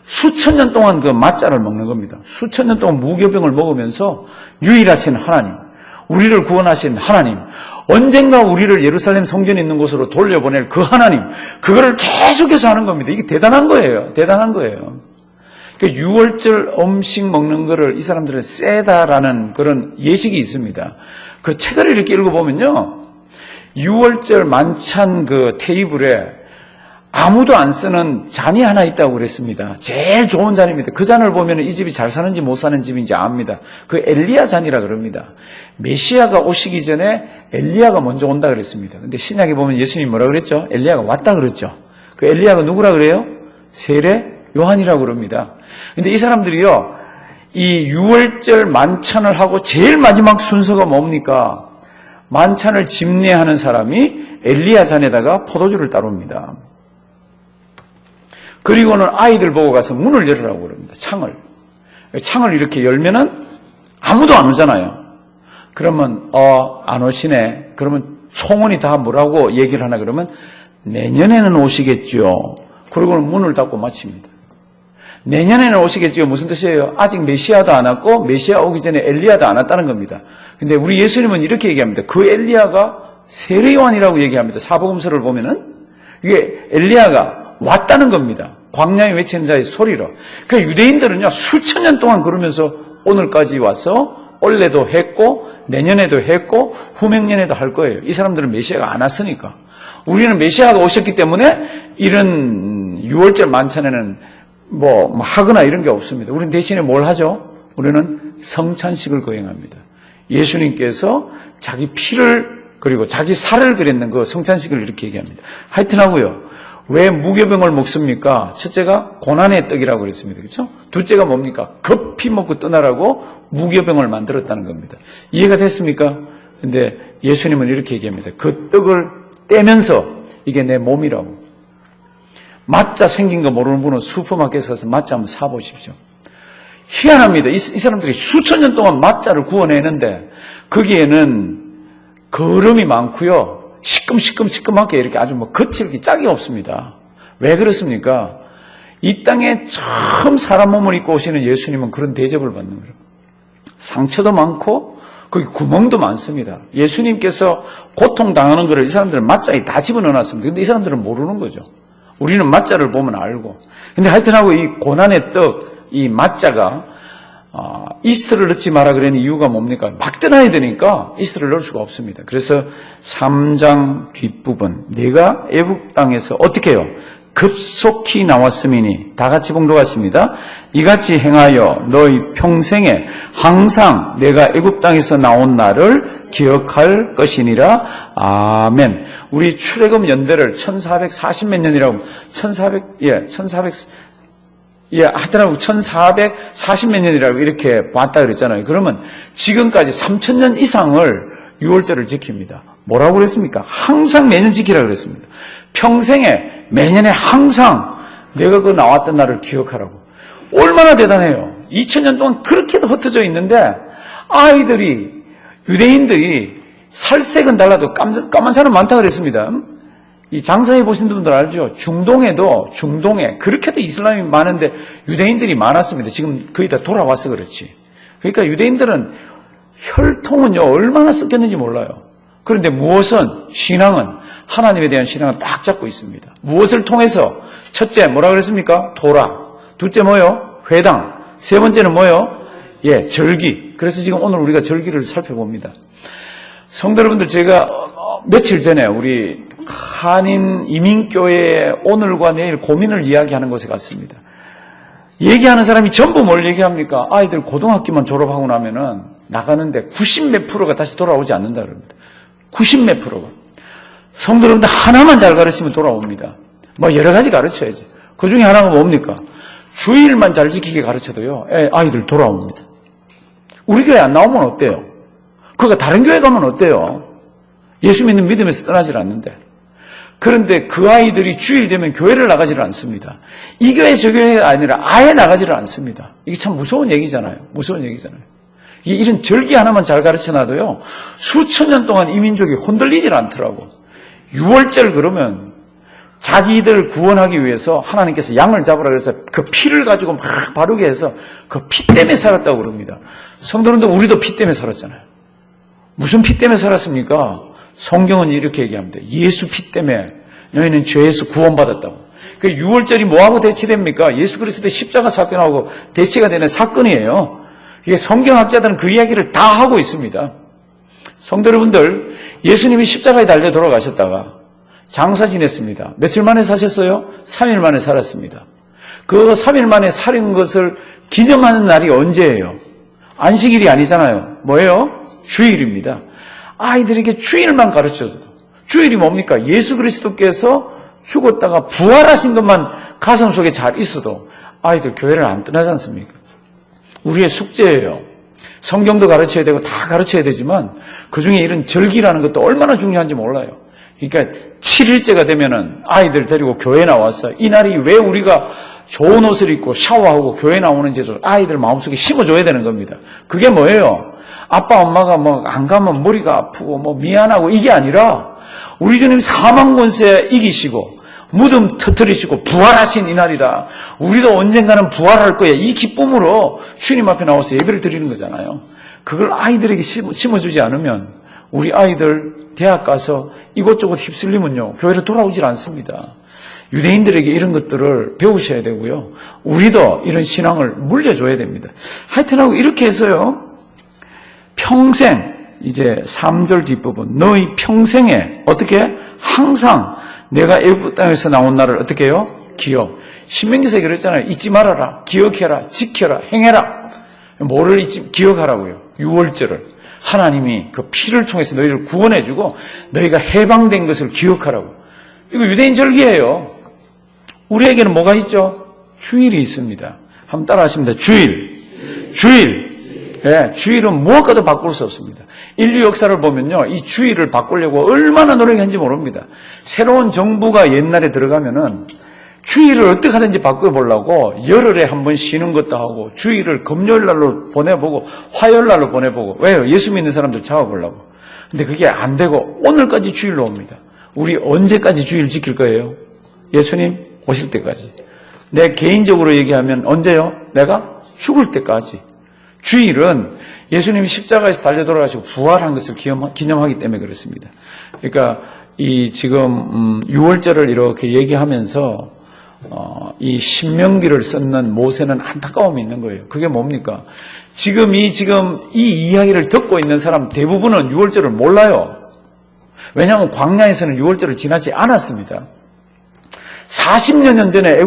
수천 년 동안 그 맞자를 먹는 겁니다. 수천 년 동안 무교병을 먹으면서 유일하신 하나님, 우리를 구원하신 하나님, 언젠가 우리를 예루살렘 성전에 있는 곳으로 돌려보낼 그 하나님, 그거를 계속해서 하는 겁니다. 이게 대단한 거예요. 대단한 거예요. 그러니까 6월절 음식 먹는 거를 이 사람들은 세다라는 그런 예식이 있습니다. 그 책을 이렇게 읽어보면요, 6월절 만찬 그 테이블에 아무도 안 쓰는 잔이 하나 있다고 그랬습니다. 제일 좋은 잔입니다. 그 잔을 보면 이 집이 잘 사는지 못 사는 집인지 압니다. 그 엘리야 잔이라 그럽니다. 메시아가 오시기 전에 엘리야가 먼저 온다 그랬습니다. 근데 신약에 보면 예수님이 뭐라 그랬죠? 엘리야가 왔다 그랬죠. 그 엘리야가 누구라 그래요? 세례 요한이라고 그럽니다. 근데 이 사람들이요, 이 6월절 만찬을 하고 제일 마지막 순서가 뭡니까? 만찬을 집례하는 사람이 엘리야 잔에다가 포도주를 따릅니다. 그리고는 아이들 보고 가서 문을 열으라고 그럽니다. 창을 이렇게 열면은 아무도 안 오잖아요. 그러면 안 오시네. 그러면 총원이 다 뭐라고 얘기를 하나 그러면 내년에는 오시겠죠. 그리고는 문을 닫고 마칩니다. 내년에는 오시겠죠. 무슨 뜻이에요? 아직 메시아도 안 왔고 메시아 오기 전에 엘리야도 안 왔다는 겁니다. 근데 우리 예수님은 이렇게 얘기합니다. 그 엘리야가 세례 요한이라고 얘기합니다. 사복음서를 보면은 이게 엘리야가 왔다는 겁니다. 광야에 외치는 자의 소리로. 그러니까 유대인들은요, 수천 년 동안 그러면서 오늘까지 와서 올해도 했고 내년에도 했고 후명년에도 할 거예요. 이 사람들은 메시아가 안 왔으니까. 우리는 메시아가 오셨기 때문에 이런 6월절 만찬에는 뭐 하거나 이런 게 없습니다. 우리는 대신에 뭘 하죠? 우리는 성찬식을 거행합니다. 예수님께서 자기 피를 그리고 자기 살을 그렸는 그 성찬식을 이렇게 얘기합니다. 하여튼 하고요. 왜 무교병을 먹습니까? 첫째가 고난의 떡이라고 그랬습니다. 그렇죠? 둘째가 뭡니까? 급히 먹고 떠나라고 무교병을 만들었다는 겁니다. 이해가 됐습니까? 근데 예수님은 이렇게 얘기합니다. 그 떡을 떼면서 이게 내 몸이라고. 맞자 생긴 거 모르는 분은 슈퍼마켓에 가서 맞자 한번 사보십시오. 희한합니다. 이 사람들이 수천 년 동안 맞자를 구워내는데 거기에는 거름이 많고요. 시큼하게 이렇게 아주 뭐 거칠게 짝이 없습니다. 왜 그렇습니까? 이 땅에 처음 사람 몸을 입고 오시는 예수님은 그런 대접을 받는 거예요. 상처도 많고 거기 구멍도 많습니다. 예수님께서 고통당하는 거를 이 사람들은 맞자에 다 집어넣어놨습니다. 근데 이 사람들은 모르는 거죠. 우리는 맞자를 보면 알고. 근데 하여튼하고 이 고난의 떡, 이 맞자가 이스트를 넣지 마라 그러는 이유가 뭡니까? 막 떠나야 되니까 이스트를 넣을 수가 없습니다. 그래서 3장 뒷부분, 내가 애굽 땅에서 어떻게 해요? 급속히 나왔음이니, 다 같이 봉독하십니다. 이같이 행하여 너희 평생에 항상 내가 애굽 땅에서 나온 날을 기억할 것이니라. 아멘. 우리 출애굽 연대를 1440몇 년이라고, 하더라고 1440몇 년이라고 이렇게 봤다 그랬잖아요. 그러면 지금까지 3000년 이상을 6월절을 지킵니다. 뭐라고 그랬습니까? 항상 매년 지키라고 그랬습니다. 평생에 매년에 항상 내가 그 나왔던 날을 기억하라고. 얼마나 대단해요. 2000년 동안 그렇게도 흩어져 있는데 아이들이, 유대인들이 살색은 달라도 까만 사람 많다 그랬습니다. 이 장사해 보신 분들 알죠? 중동에 그렇게도 이슬람이 많은데 유대인들이 많았습니다. 지금 거의 다 돌아와서 그렇지. 그러니까 유대인들은 혈통은요 얼마나 섞였는지 몰라요. 그런데 신앙은 하나님에 대한 신앙은 딱 잡고 있습니다. 무엇을 통해서? 첫째 뭐라 그랬습니까? 토라. 둘째 뭐요? 회당. 세 번째는 뭐요? 절기. 그래서 지금 오늘 우리가 절기를 살펴봅니다. 성도 여러분들, 제가 며칠 전에 우리 한인 이민교회의 오늘과 내일 고민을 이야기하는 곳에 갔습니다. 얘기하는 사람이 전부 뭘 얘기합니까? 아이들 고등학교만 졸업하고 나면은 나가는데 90몇 %가 다시 돌아오지 않는다 그럽니다. 90몇 %가. 성도 여러분들 하나만 잘 가르치면 돌아옵니다. 뭐 여러 가지 가르쳐야지. 그 중에 하나가 뭡니까? 주일만 잘 지키게 가르쳐도요, 아이들 돌아옵니다. 우리 교회 안 나오면 어때요? 그가 다른 교회 가면 어때요? 예수 믿는 믿음에서 떠나질 않는데. 그런데 그 아이들이 주일 되면 교회를 나가지를 않습니다. 이 교회 저 교회가 아니라 아예 나가지를 않습니다. 이게 참 무서운 얘기잖아요. 이런 절기 하나만 잘 가르쳐놔도요, 수천 년 동안 이 민족이 흔들리질 않더라고. 6월절 그러면 자기들 구원하기 위해서 하나님께서 양을 잡으라 그래서 그 피를 가지고 막 바르게 해서 그 피 때문에 살았다고 그럽니다. 성도님들, 우리도 피 때문에 살았잖아요. 무슨 피 때문에 살았습니까? 성경은 이렇게 얘기합니다. 예수 피 때문에 너희는 죄에서 구원받았다고. 그 6월절이 뭐하고 대치됩니까? 예수 그리스도의 십자가 사건하고 대치가 되는 사건이에요. 이게 성경학자들은 그 이야기를 다 하고 있습니다. 성도 여러분들, 예수님이 십자가에 달려 돌아가셨다가 장사 지냈습니다. 며칠 만에 사셨어요? 3일 만에 살았습니다. 그 3일 만에 살인 것을 기념하는 날이 언제예요? 안식일이 아니잖아요. 뭐예요? 주일입니다. 아이들에게 주일만 가르쳐줘도, 주일이 뭡니까? 예수 그리스도께서 죽었다가 부활하신 것만 가슴 속에 잘 있어도 아이들 교회를 안 떠나지 않습니까? 우리의 숙제예요. 성경도 가르쳐야 되고 다 가르쳐야 되지만 그중에 이런 절기라는 것도 얼마나 중요한지 몰라요. 그러니까 7일째가 되면은 아이들 데리고 교회 나와서 이날이 왜 우리가 좋은 옷을 입고 샤워하고 교회 나오는지도 아이들 마음속에 심어줘야 되는 겁니다. 그게 뭐예요? 아빠 엄마가 뭐 안 가면 머리가 아프고 뭐 미안하고 이게 아니라 우리 주님 사망 권세 이기시고 무덤 터뜨리시고 부활하신 이날이다. 우리도 언젠가는 부활할 거야. 이 기쁨으로 주님 앞에 나와서 예배를 드리는 거잖아요. 그걸 아이들에게 심어주지 않으면 우리 아이들 대학 가서 이곳저곳 휩쓸리면요, 교회로 돌아오질 않습니다. 유대인들에게 이런 것들을 배우셔야 되고요. 우리도 이런 신앙을 물려줘야 됩니다. 하여튼하고 이렇게 해서요, 평생, 이제 3절 뒷부분, 너희 평생에 어떻게 항상 내가 애굽 땅에서 나온 날을 어떻게 해요? 기억. 신명기서에 그랬잖아요. 잊지 말아라, 기억해라, 지켜라, 행해라. 뭐를 기억하라고요? 6월절을. 하나님이 그 피를 통해서 너희를 구원해주고 너희가 해방된 것을 기억하라고. 이거 유대인 절기예요. 우리에게는 뭐가 있죠? 주일이 있습니다. 한번 따라 하십니다. 주일. 예, 주일은 무엇과도 바꿀 수 없습니다. 인류 역사를 보면요, 이 주일을 바꾸려고 얼마나 노력했는지 모릅니다. 새로운 정부가 옛날에 들어가면은 주일을 어떻게 하든지 바꿔보려고 열흘에 한 번 쉬는 것도 하고 주일을 금요일날로 보내보고 화요일날로 보내보고. 왜요? 예수 믿는 사람들 잡아보려고. 근데 그게 안 되고 오늘까지 주일로 옵니다. 우리 언제까지 주일 지킬 거예요? 예수님 오실 때까지. 내 개인적으로 얘기하면 언제요? 내가 죽을 때까지. 주일은 예수님이 십자가에서 달려 돌아가시고 부활한 것을 기념하기 때문에 그렇습니다. 그러니까 이 지금 6월절을 이렇게 얘기하면서 이 신명기를 썼는 모세는 안타까움이 있는 거예요. 그게 뭡니까? 지금 이 이야기를 듣고 있는 사람 대부분은 6월절을 몰라요. 왜냐하면 광야에서는 6월절을 지나지 않았습니다. 40여 년 전에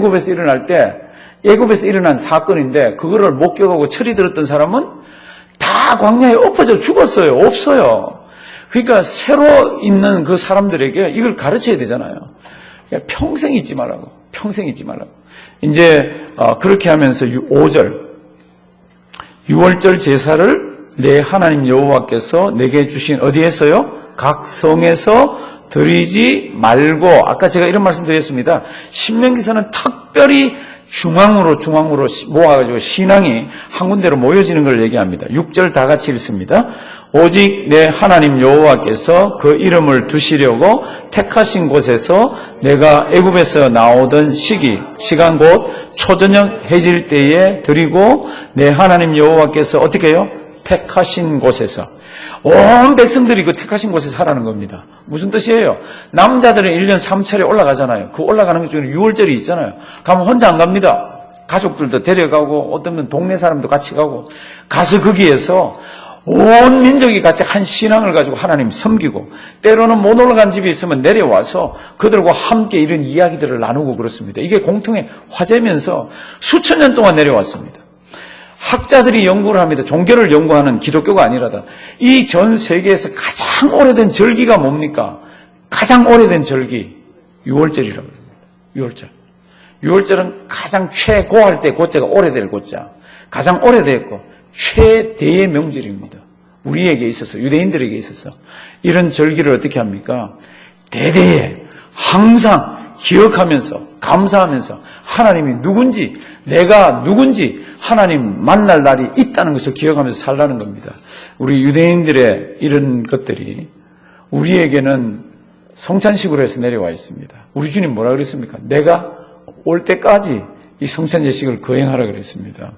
애굽에서 일어난 사건인데 그거를 목격하고 철이 들었던 사람은 다 광야에 엎어져 죽었어요. 없어요. 그러니까 새로 있는 그 사람들에게 이걸 가르쳐야 되잖아요. 평생 잊지 말라고. 평생 잊지 말라고. 이제 그렇게 하면서 5절 6월절 제사를 내 하나님 여호와께서 내게 주신 어디에서요? 각 성에서 드리지 말고. 아까 제가 이런 말씀 드렸습니다. 신명기서는 특별히 중앙으로 모아가지고 신앙이 한 군데로 모여지는 걸 얘기합니다. 6절 다 같이 읽습니다. 오직 내 하나님 여호와께서 그 이름을 두시려고 택하신 곳에서 내가 애굽에서 나오던 시간 곧 초저녁 해질 때에 드리고 내 하나님 여호와께서 어떻게 해요? 택하신 곳에서. 온 백성들이 그 택하신 곳에서 하라는 겁니다. 무슨 뜻이에요? 남자들은 1년 3차례 올라가잖아요. 그 올라가는 것 중에 6월절이 있잖아요. 가면 혼자 안 갑니다. 가족들도 데려가고 어떤 분 동네 사람도 같이 가고 가서 거기에서 온 민족이 같이 한 신앙을 가지고 하나님 섬기고 때로는 못 올라간 집이 있으면 내려와서 그들과 함께 이런 이야기들을 나누고 그렇습니다. 이게 공통의 화제면서 수천 년 동안 내려왔습니다. 학자들이 연구를 합니다. 종교를 연구하는 기독교가 아니라다. 이 전 세계에서 가장 오래된 절기가 뭡니까? 가장 오래된 절기 6월절이라고 합니다. 6월절은 가장 최고할 때 고자가 오래될 고자. 가장 오래됐고 최대의 명절입니다. 우리에게 있어서, 유대인들에게 있어서 이런 절기를 어떻게 합니까? 대대에 항상 기억하면서 감사하면서 하나님이 누군지, 내가 누군지 하나님 만날 날이 있다는 것을 기억하면서 살라는 겁니다. 우리 유대인들의 이런 것들이 우리에게는 성찬식으로 해서 내려와 있습니다. 우리 주님 뭐라 그랬습니까? 내가 올 때까지 이 성찬 예식을 거행하라 그랬습니다.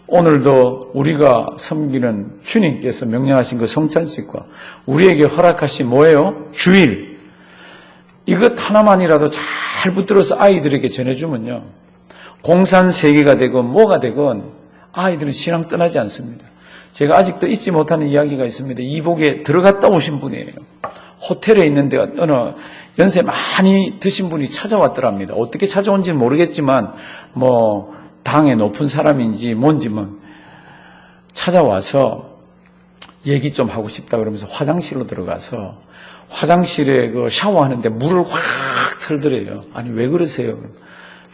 오늘도 우리가 섬기는 주님께서 명령하신 그 성찬식과 우리에게 허락하신 뭐예요? 주일. 이것 하나만이라도 잘 붙들어서 아이들에게 전해주면요, 공산세계가 되건 뭐가 되건 아이들은 신앙 떠나지 않습니다. 제가 아직도 잊지 못하는 이야기가 있습니다. 이복에 들어갔다 오신 분이에요. 호텔에 있는데 어느 연세 많이 드신 분이 찾아왔더랍니다. 어떻게 찾아온지는 모르겠지만 뭐 당에 높은 사람인지 뭔지 찾아와서 얘기 좀 하고 싶다 그러면서 화장실로 들어가서 화장실에 그 샤워하는데 물을 확 틀더래요. 아니 왜 그러세요?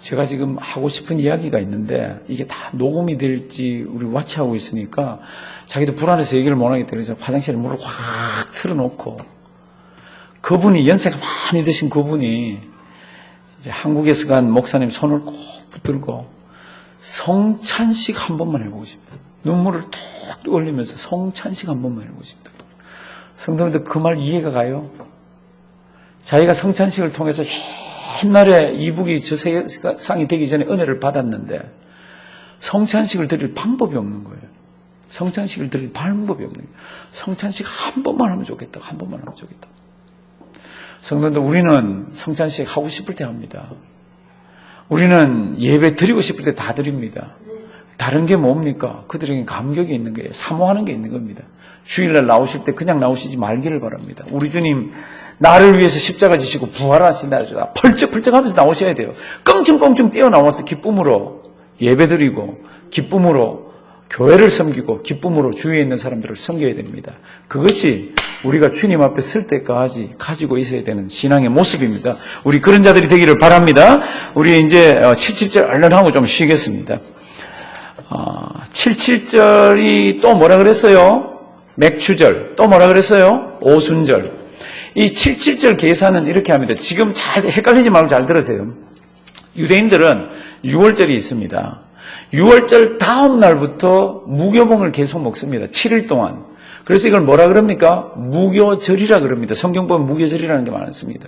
제가 지금 하고 싶은 이야기가 있는데 이게 다 녹음이 될지 우리 와치하고 있으니까 자기도 불안해서 얘기를 못하겠다 그래서 화장실에 물을 확 틀어놓고, 그분이 연세가 많이 드신 그분이 이제 한국에서 간 목사님 손을 꼭 붙들고 성찬식 한 번만 해보고 싶다. 눈물을 툭 흘리면서 성찬식 한 번만 해보고 싶다. 성도님들 그 말 이해가 가요? 자기가 성찬식을 통해서 옛날에 이북이 저 세상이 되기 전에 은혜를 받았는데 성찬식을 드릴 방법이 없는 거예요. 성찬식을 드릴 방법이 없는 거예요. 성찬식 한 번만 하면 좋겠다. 한 번만 하면 좋겠다. 성도님들, 우리는 성찬식 하고 싶을 때 합니다. 우리는 예배 드리고 싶을 때 다 드립니다. 다른 게 뭡니까? 그들에게 감격이 있는 거예요. 사모하는 게 있는 겁니다. 주일날 나오실 때 그냥 나오시지 말기를 바랍니다. 우리 주님 나를 위해서 십자가 지시고 부활하신다. 펄쩍펄쩍 하면서 나오셔야 돼요. 껑충껑충 뛰어나와서 기쁨으로 예배드리고 기쁨으로 교회를 섬기고 기쁨으로 주위에 있는 사람들을 섬겨야 됩니다. 그것이 우리가 주님 앞에 설 때까지 가지고 있어야 되는 신앙의 모습입니다. 우리 그런 자들이 되기를 바랍니다. 우리 이제 77절 얼른 하고 좀 쉬겠습니다. 77절이 또 뭐라 그랬어요? 맥추절. 또 뭐라 그랬어요? 오순절. 이 77절 계산은 이렇게 합니다. 지금 잘 헷갈리지 말고 잘 들으세요. 유대인들은 6월절이 있습니다. 6월절 다음 날부터 무교봉을 계속 먹습니다. 7일 동안. 그래서 이걸 뭐라 그럽니까? 무교절이라 그럽니다. 성경 보면 무교절이라는 게 많습니다.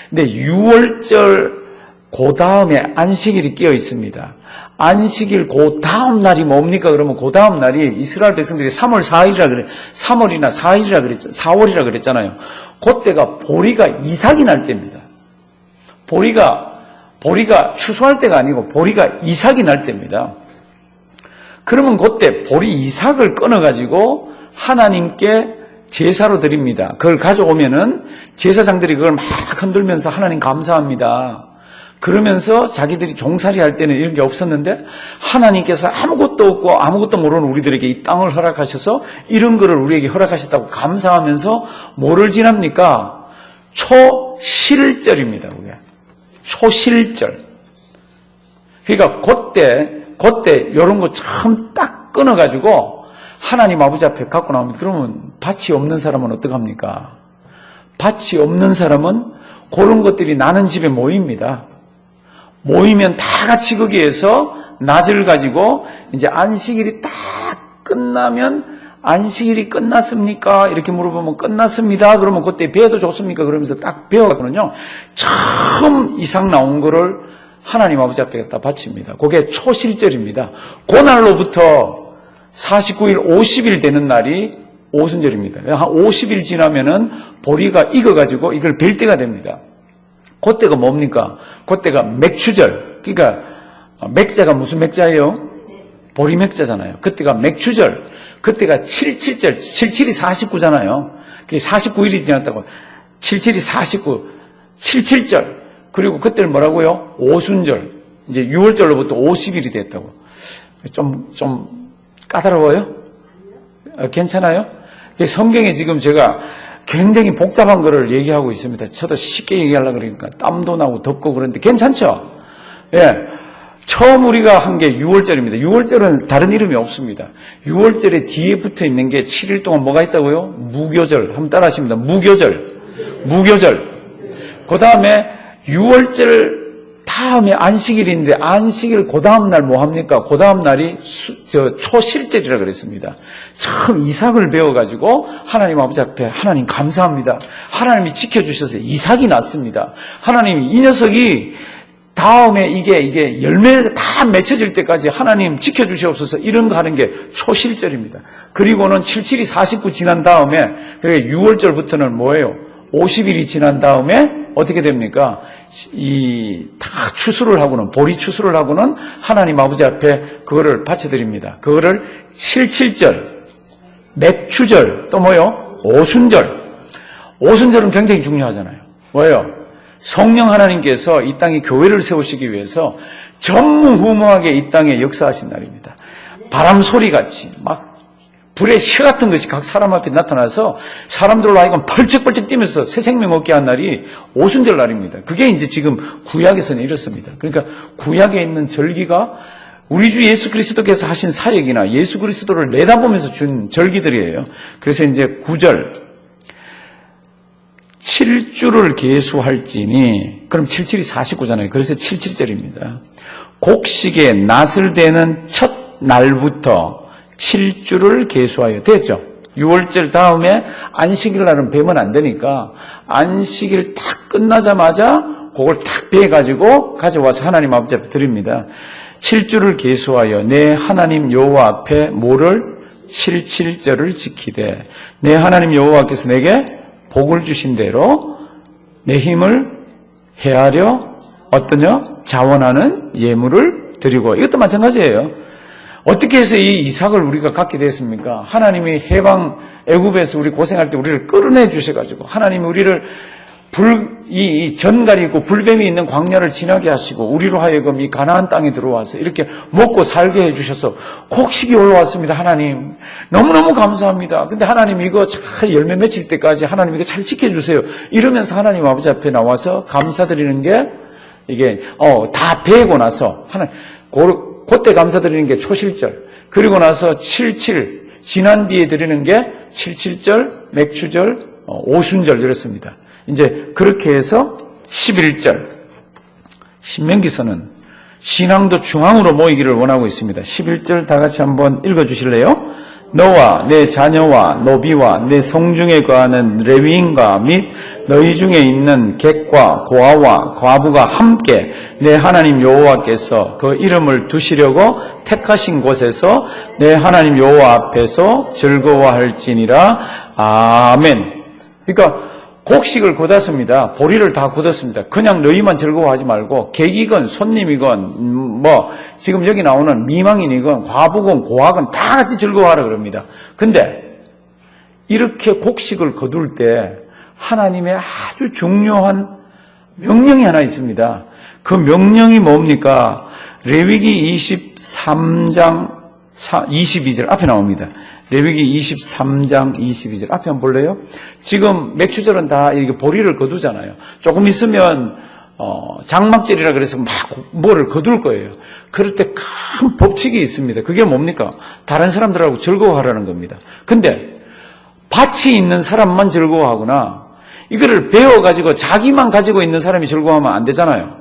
근데 6월절 그 다음에 안식일이 끼어 있습니다. 안식일 그 다음 날이 뭡니까? 그러면 그 다음 날이 이스라엘 백성들이 3월 4일이라 그래. 3월이나 4일이라 그랬 4월이라 그랬잖아요. 그때가 보리가 이삭이 날 때입니다. 보리가 추수할 때가 아니고 보리가 이삭이 날 때입니다. 그러면 그때 보리 이삭을 끊어가지고 하나님께 제사로 드립니다. 그걸 가져오면은 제사장들이 그걸 막 흔들면서 하나님 감사합니다. 그러면서 자기들이 종살이 할 때는 이런 게 없었는데 하나님께서 아무것도 없고 아무것도 모르는 우리들에게 이 땅을 허락하셔서 이런 거를 우리에게 허락하셨다고 감사하면서 뭐를 지납니까? 초실절입니다. 그게 초실절. 그러니까 그때 이런 거 참 딱 끊어가지고 하나님 아버지 앞에 갖고 나옵니다. 그러면 밭이 없는 사람은 어떡합니까? 밭이 없는 사람은 그런 것들이 나는 집에 모입니다. 모이면 다 같이 거기에서 낫을 가지고 이제 안식일이 딱 끝나면 안식일이 끝났습니까? 이렇게 물어보면 끝났습니다. 그러면 그때 배도 좋습니까? 그러면서 딱 배워가거든요. 처음 이삭 나온 거를 하나님 아버지 앞에 갖다 바칩니다. 그게 초실절입니다. 그날로부터 49일, 50일 되는 날이 오순절입니다. 한 50일 지나면은 보리가 익어가지고 이걸 벨 때가 됩니다. 그때가 뭡니까? 그때가 맥추절. 그러니까 맥자가 무슨 맥자예요? 보리 맥자잖아요. 그때가 맥추절. 그때가 77절. 77이 49잖아요. 그게 49일이 지났다고. 77이 49. 77절. 그리고 그때는 뭐라고요? 오순절. 이제 6월절로부터 50일이 됐다고. 좀 까다로워요? 괜찮아요? 성경에 지금 제가 굉장히 복잡한 거를 얘기하고 있습니다. 저도 쉽게 얘기하려고 그러니까 땀도 나고 덥고 그런데 괜찮죠? 예. 처음 우리가 한 게 6월절입니다. 6월절은 다른 이름이 없습니다. 6월절에 뒤에 붙어 있는 게 7일 동안 뭐가 있다고요? 무교절. 한번 따라 하십니다. 무교절. 그 다음에 6월절 다음에 안식일인데 안식일 그 다음날 뭐 합니까? 그 다음날이 초실절이라 그랬습니다. 처음 이삭을 배워가지고 하나님 아버지 앞에 하나님 감사합니다. 하나님이 지켜주셔서 이삭이 났습니다. 하나님이 이 녀석이 다음에 이게 열매가 다 맺혀질 때까지 하나님 지켜주시옵소서 이런 거 하는 게 초실절입니다. 그리고는 77이 49 지난 다음에 6월절부터는 뭐예요? 50일이 지난 다음에 어떻게 됩니까? 다 추수를 하고는, 보리 추수를 하고는 하나님 아버지 앞에 그거를 바쳐드립니다. 그거를 77절, 맥추절, 또 뭐요? 오순절. 오순절은 굉장히 중요하잖아요. 뭐예요? 성령 하나님께서 이 땅에 교회를 세우시기 위해서 전무후무하게 이 땅에 역사하신 날입니다. 바람 소리같이 막 불의 혀 같은 것이 각 사람 앞에 나타나서 사람들로 하여금 펄쩍펄쩍 뛰면서 새 생명 얻게 한 날이 오순절 날입니다. 그게 이제 지금 구약에서는 이렇습니다. 그러니까 구약에 있는 절기가 우리 주 예수 그리스도께서 하신 사역이나 예수 그리스도를 내다보면서 준 절기들이에요. 그래서 이제 9절 7주를 계수할지니 그럼 77이 49잖아요. 그래서 77절입니다. 곡식에 낫을 대는 첫 날부터 7주를 계수하여 됐죠. 6월절 다음에 안식일 날은 베면 안 되니까 안식일 딱 끝나자마자 그걸 딱 베가지고 가져와서 하나님 아버지 앞에 드립니다. 7주를 계수하여 내 하나님 여호와 앞에 뭐를 77절을 지키되 내 하나님 여호와께서 내게 복을 주신 대로 내 힘을 헤아려 어떠냐? 자원하는 예물을 드리고 이것도 마찬가지예요. 어떻게 해서 이 이삭을 우리가 갖게 됐습니까? 하나님이 해방 애굽에서 우리 고생할 때 우리를 끌어내 주셔가지고 하나님이 우리를 이 전갈이 있고 불뱀이 있는 광야를 지나게 하시고 우리로 하여금 이 가나안 땅에 들어와서 이렇게 먹고 살게 해주셔서 곡식이 올라왔습니다. 하나님 너무너무 감사합니다. 근데 하나님 이거 잘 열매 맺힐 때까지 하나님 이거 잘 지켜주세요. 이러면서 하나님 아버지 앞에 나와서 감사드리는 게 이게 다 베고 나서 하나님 그때 감사드리는 게 초실절. 그리고 나서 77 지난 뒤에 드리는 게 77절, 맥추절, 오순절 이렇습니다. 이제 그렇게 해서 11절. 신명기서는 신앙도 중앙으로 모이기를 원하고 있습니다. 11절 다 같이 한번 읽어주실래요? 너와 내 자녀와 노비와 내 성중에 거하는 레위인과 및 너희 중에 있는 객과 고아와 과부가 함께 내 하나님 여호와께서 그 이름을 두시려고 택하신 곳에서 내 하나님 여호와 앞에서 즐거워할지니라. 아멘. 그러니까 곡식을 걷었습니다. 보리를 다 걷었습니다. 그냥 너희만 즐거워하지 말고 객이건 손님이건 지금 여기 나오는 미망인이건 과부건 고아건 다 같이 즐거워하라 그럽니다. 근데 이렇게 곡식을 거둘 때 하나님의 아주 중요한 명령이 하나 있습니다. 그 명령이 뭡니까? 레위기 23장 22절 앞에 나옵니다. 레위기 23장 22절 앞에 한번 볼래요? 지금 맥추절은 다 이렇게 보리를 거두잖아요. 조금 있으면 장막절이라 그래서 막 뭐를 거둘 거예요. 그럴 때 큰 법칙이 있습니다. 그게 뭡니까? 다른 사람들하고 즐거워하라는 겁니다. 근데 밭이 있는 사람만 즐거워하거나 이거를 배워가지고 자기만 가지고 있는 사람이 즐거워하면 안 되잖아요.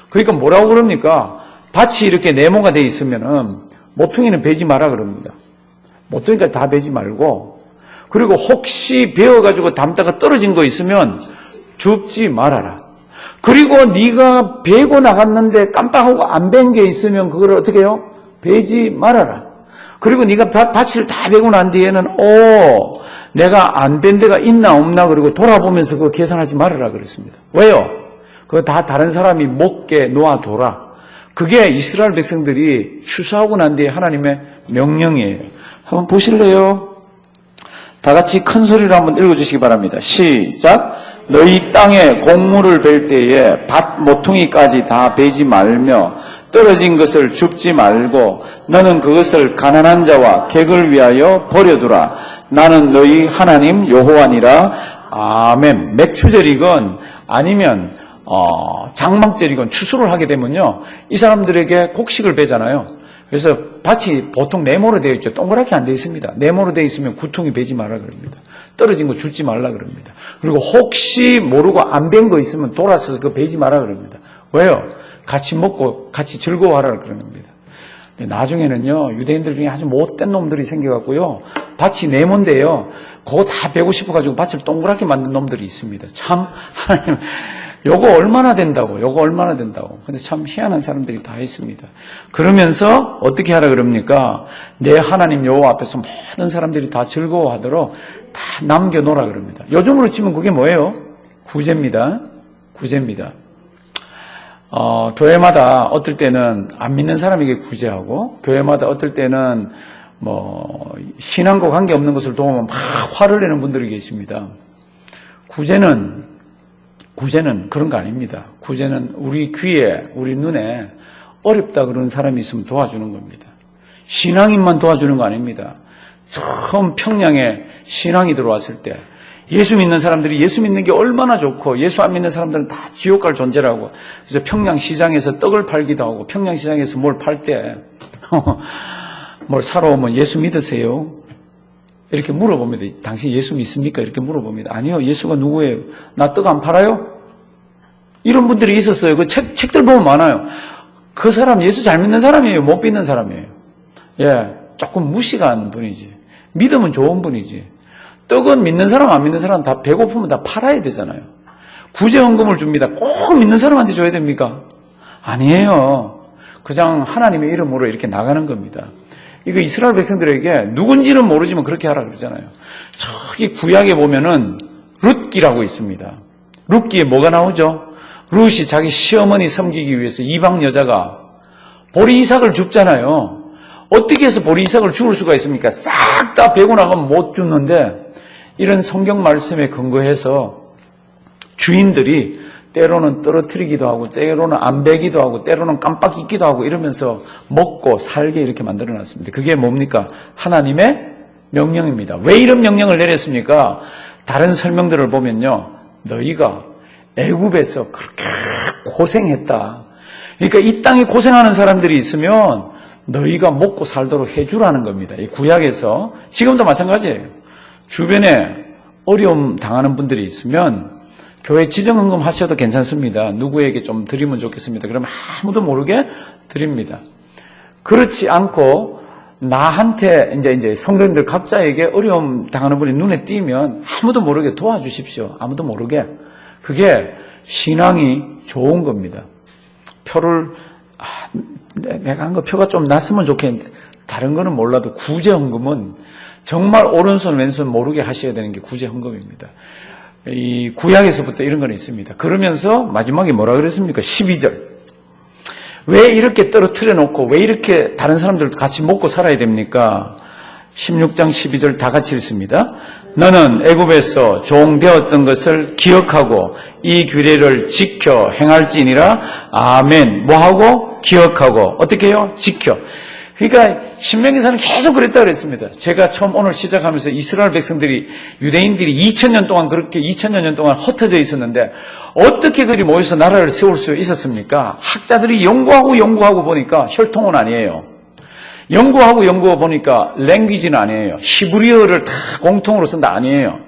그러니까 뭐라고 그럽니까? 밭이 이렇게 네모가 돼 있으면은 모퉁이는 베지 마라 그럽니다. 모퉁이까지 다 베지 말고, 그리고 혹시 베어가지고 담다가 떨어진 거 있으면 줍지 말아라. 그리고 네가 베고 나갔는데 깜빡하고 안 벤 게 있으면 그걸 어떻게 해요? 베지 말아라. 그리고 네가 밭을 다 베고 난 뒤에는 내가 안 벤 데가 있나 없나 그리고 돌아보면서 그거 계산하지 말아라 그랬습니다. 왜요? 그거 다 다른 사람이 먹게 놓아둬라. 그게 이스라엘 백성들이 추수하고 난 뒤에 하나님의 명령이에요. 한번 보실래요? 다 같이 큰 소리로 한번 읽어주시기 바랍니다. 시작. 너희 땅에 곡물을 벨 때에 밭 모퉁이까지 다 베지 말며 떨어진 것을 줍지 말고 너는 그것을 가난한 자와 객을 위하여 버려두라. 나는 너희 하나님 여호와니라. 아멘. 맥추절이건 아니면 장막절이건 추수를 하게 되면요, 이 사람들에게 곡식을 베잖아요. 그래서 밭이 보통 네모로 되어 있죠. 동그랗게 안 되어 있습니다. 네모로 되어 있으면 구통이 베지 말라 그럽니다. 떨어진 거 줄지 말라 그럽니다. 그리고 혹시 모르고 안 벤 거 있으면 돌아서서 그거 베지 말라 그럽니다. 왜요? 같이 먹고 같이 즐거워하라 그러는 겁니다. 근데 나중에는요, 유대인들 중에 아주 못된 놈들이 생겨갖고요, 밭이 네모인데요, 그거 다 베고 싶어가지고 밭을 동그랗게 만든 놈들이 있습니다. 참, 하나님, 요거 얼마나 된다고. 근데 참 희한한 사람들이 다 있습니다. 그러면서 어떻게 하라 그럽니까? 내 하나님 여호와 앞에서 모든 사람들이 다 즐거워하도록 다 남겨놓으라 그럽니다. 요즘으로 치면 그게 뭐예요? 구제입니다. 교회마다 어떨 때는 안 믿는 사람에게 구제하고, 교회마다 어떨 때는 신앙과 관계없는 것을 도우면 막 화를 내는 분들이 계십니다. 구제는 그런 거 아닙니다. 구제는 우리 귀에, 우리 눈에 어렵다 그러는 사람이 있으면 도와주는 겁니다. 신앙인만 도와주는 거 아닙니다. 처음 평양에 신앙이 들어왔을 때 예수 믿는 사람들이 예수 믿는 게 얼마나 좋고, 예수 안 믿는 사람들은 다 지옥 갈 존재라고. 그래서 평양시장에서 떡을 팔기도 하고, 평양시장에서 뭘 팔 때 뭘 사러 오면 예수 믿으세요? 이렇게 물어봅니다. 당신 예수 믿습니까? 이렇게 물어봅니다. 아니요, 예수가 누구예요? 나 떡 안 팔아요? 이런 분들이 있었어요. 그 책들 보면 많아요. 그 사람 예수 잘 믿는 사람이에요? 못 믿는 사람이에요? 예, 조금 무식한 분이지. 믿으면 좋은 분이지. 떡은 믿는 사람 안 믿는 사람 다 배고프면 다 팔아야 되잖아요. 구제헌금을 줍니다. 꼭 믿는 사람한테 줘야 됩니까? 아니에요. 그냥 하나님의 이름으로 이렇게 나가는 겁니다. 이거 이스라엘 백성들에게 누군지는 모르지만 그렇게 하라 그러잖아요. 저기 구약에 보면은 룻기라고 있습니다. 룻기에 뭐가 나오죠? 룻이 자기 시어머니 섬기기 위해서 이방 여자가 보리 이삭을 줍잖아요. 어떻게 해서 보리 이삭을 죽을 수가 있습니까? 싹 다 베고 나가면 못 죽는데, 이런 성경 말씀에 근거해서 주인들이 때로는 떨어뜨리기도 하고, 때로는 안 베기도 하고, 때로는 깜빡 잊기도 하고, 이러면서 먹고 살게 이렇게 만들어놨습니다. 그게 뭡니까? 하나님의 명령입니다. 왜 이런 명령을 내렸습니까? 다른 설명들을 보면요, 너희가 애굽에서 그렇게 고생했다. 그러니까 이 땅에 고생하는 사람들이 있으면 너희가 먹고 살도록 해주라는 겁니다. 이 구약에서. 지금도 마찬가지예요. 주변에 어려움 당하는 분들이 있으면 교회 지정헌금 하셔도 괜찮습니다. 누구에게 좀 드리면 좋겠습니다. 그러면 아무도 모르게 드립니다. 그렇지 않고 나한테 이제 성도님들 각자에게 어려움 당하는 분이 눈에 띄면 아무도 모르게 도와주십시오. 아무도 모르게. 그게 신앙이 좋은 겁니다. 표를 내가 한 거 표가 좀 났으면 좋겠는데, 다른 거는 몰라도 구제헌금은 정말 오른손 왼손 모르게 하셔야 되는 게 구제헌금입니다. 이 구약에서부터 이런 건 있습니다. 그러면서 마지막에 뭐라 그랬습니까? 12절. 왜 이렇게 떨어뜨려 놓고 왜 이렇게 다른 사람들도 같이 먹고 살아야 됩니까? 16장 12절 다 같이 읽습니다. 너는 애굽에서 종되었던 것을 기억하고 이 규례를 지켜 행할지니라. 아멘. 뭐하고? 기억하고. 어떻게 해요? 지켜. 그러니까 신명기사는 계속 그랬다 그랬습니다. 제가 처음 오늘 시작하면서 이스라엘 백성들이, 유대인들이 2000년 동안 그렇게 2000여 년 동안 흩어져 있었는데 어떻게 그리 모여서 나라를 세울 수 있었습니까? 학자들이 연구하고 보니까 혈통은 아니에요. 연구하고 보니까 랭귀지는 아니에요. 히브리어를 다 공통으로 쓴다 아니에요.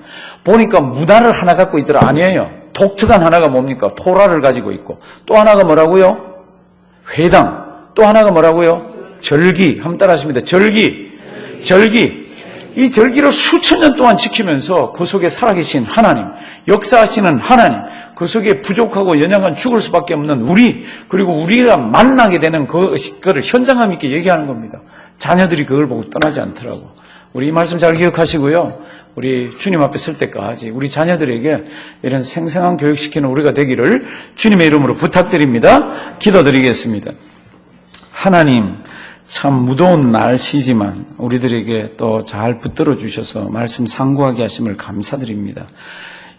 보니까 문화를 하나 갖고 있더라 아니에요. 독특한 하나가 뭡니까? 토라를 가지고 있고, 또 하나가 뭐라고요? 회당. 또 하나가 뭐라고요? 절기. 한번 따라 하십니다. 절기. 이 절기를 수천 년 동안 지키면서 그 속에 살아계신 하나님, 역사하시는 하나님, 그 속에 부족하고 연약한 죽을 수밖에 없는 우리, 그리고 우리가 만나게 되는 그거를 현장감 있게 얘기하는 겁니다. 자녀들이 그걸 보고 떠나지 않더라고. 우리 이 말씀 잘 기억하시고요. 우리 주님 앞에 설 때까지 우리 자녀들에게 이런 생생한 교육시키는 우리가 되기를 주님의 이름으로 부탁드립니다. 기도드리겠습니다. 하나님, 참 무더운 날씨지만 우리들에게 또 잘 붙들어 주셔서 말씀 상고하게 하심을 감사드립니다.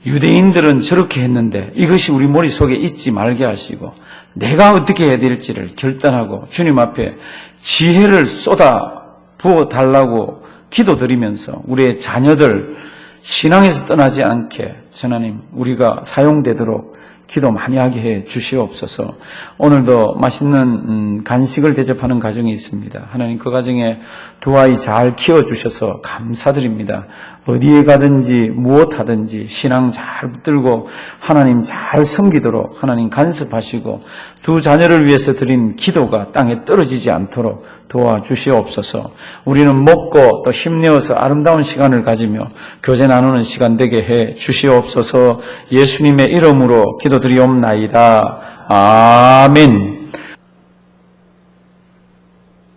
유대인들은 저렇게 했는데 이것이 우리 머릿속에 있지 말게 하시고 내가 어떻게 해야 될지를 결단하고 주님 앞에 지혜를 쏟아 부어 달라고 기도드리면서 우리의 자녀들 신앙에서 떠나지 않게 하나님 우리가 사용되도록 기도 많이 하게 해 주시옵소서. 오늘도 맛있는 간식을 대접하는 가정이 있습니다. 하나님 그 가정에 두 아이 잘 키워주셔서 감사드립니다. 어디에 가든지 무엇하든지 신앙 잘 붙들고 하나님 잘 섬기도록 하나님 간섭하시고 두 자녀를 위해서 드린 기도가 땅에 떨어지지 않도록 도와주시옵소서. 우리는 먹고 또 힘내어서 아름다운 시간을 가지며 교제 나누는 시간 되게 해 주시옵소서. 예수님의 이름으로 기도드리옵나이다. 아멘.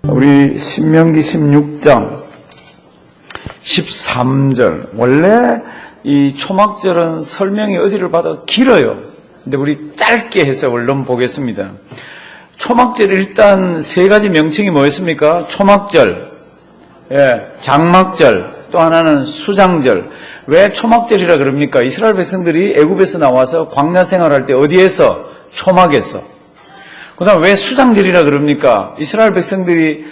우리 신명기 16장 13절. 원래 이 초막절은 설명이 어디를 봐도 길어요. 근데 우리 짧게 해서 얼른 보겠습니다. 초막절 일단 세 가지 명칭이 뭐였습니까? 초막절, 장막절, 또 하나는 수장절. 왜 초막절이라 그럽니까? 이스라엘 백성들이 애굽에서 나와서 광야 생활할 때 어디에서? 초막에서. 그 다음 왜 수장절이라 그럽니까? 이스라엘 백성들이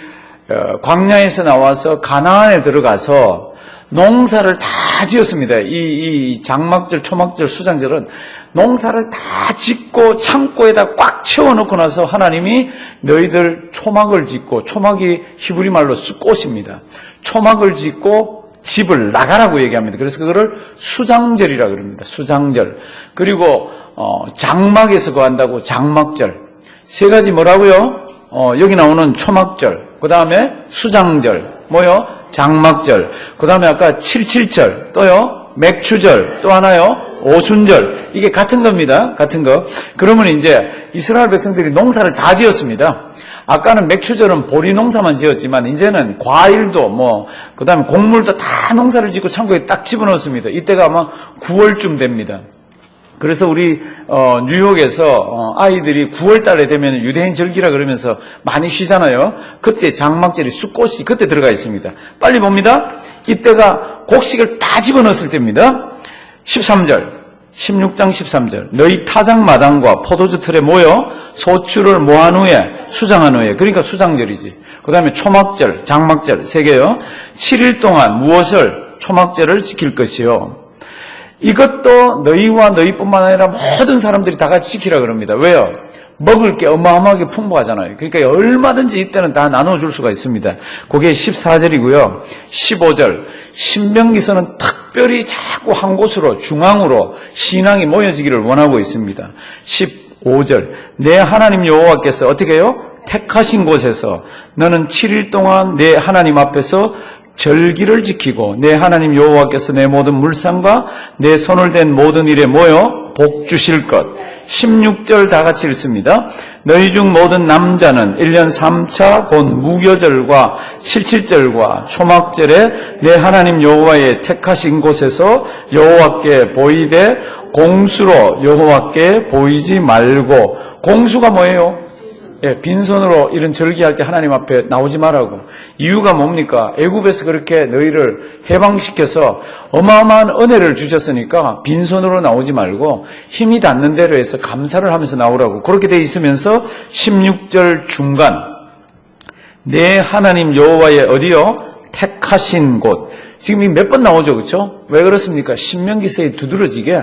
광야에서 나와서 가나안에 들어가서 농사를 다 지었습니다. 이 장막절, 초막절, 수장절은 농사를 다 짓고 창고에다 꽉 채워놓고 나서 하나님이 너희들 초막을 짓고, 초막이 히브리 말로 숫꽃입니다. 초막을 짓고 집을 나가라고 얘기합니다. 그래서 그거를 수장절이라 그럽니다. 수장절. 그리고 장막에서 거한다고 장막절. 세 가지 뭐라고요? 여기 나오는 초막절, 그 다음에 수장절, 뭐요? 장막절, 그 다음에 아까 77절, 또요? 맥추절, 또 하나요? 오순절. 이게 같은 겁니다. 같은 거. 그러면 이제 이스라엘 백성들이 농사를 다 지었습니다. 아까는 맥추절은 보리 농사만 지었지만 이제는 과일도 그 다음에 곡물도 다 농사를 짓고 창고에 딱 집어넣습니다. 이때가 아마 9월쯤 됩니다. 그래서 우리 뉴욕에서 아이들이 9월 달에 되면 유대인 절기라 그러면서 많이 쉬잖아요. 그때 장막절이 숫꽃이 그때 들어가 있습니다. 빨리 봅니다. 이때가 곡식을 다 집어넣었을 때입니다. 13절, 16장 13절. 너희 타작마당과 포도주 틀에 모여 소출을 모한 후에 수장한 후에, 그러니까 수장절이지. 그 다음에 초막절, 장막절 세 개요. 7일 동안 무엇을? 초막절을 지킬 것이요. 이것도 너희와 너희뿐만 아니라 모든 사람들이 다 같이 지키라 그럽니다. 왜요? 먹을 게 어마어마하게 풍부하잖아요. 그러니까 얼마든지 이때는 다 나눠줄 수가 있습니다. 그게 14절이고요. 15절. 신명기서는 특별히 자꾸 한 곳으로, 중앙으로 신앙이 모여지기를 원하고 있습니다. 15절. 내 하나님 여호와께서 어떻게 해요? 택하신 곳에서 너는 7일 동안 내 하나님 앞에서 절기를 지키고 내 하나님 여호와께서 내 모든 물상과 내 손을 댄 모든 일에 모여 복 주실 것. 16절 다 같이 읽습니다. 너희 중 모든 남자는 1년 3차 곧 무교절과 77절과 초막절에 내 하나님 여호와의 택하신 곳에서 여호와께 보이되 공수로 여호와께 보이지 말고. 공수가 뭐예요? 빈손으로 이런 절기할 때 하나님 앞에 나오지 말라고. 이유가 뭡니까? 애굽에서 그렇게 너희를 해방시켜서 어마어마한 은혜를 주셨으니까 빈손으로 나오지 말고 힘이 닿는 대로 해서 감사를 하면서 나오라고. 그렇게 돼 있으면서 16절 중간 내 하나님 여호와의 어디요? 택하신 곳. 지금 이 몇 번 나오죠, 그렇죠? 왜 그렇습니까? 신명기서에 두드러지게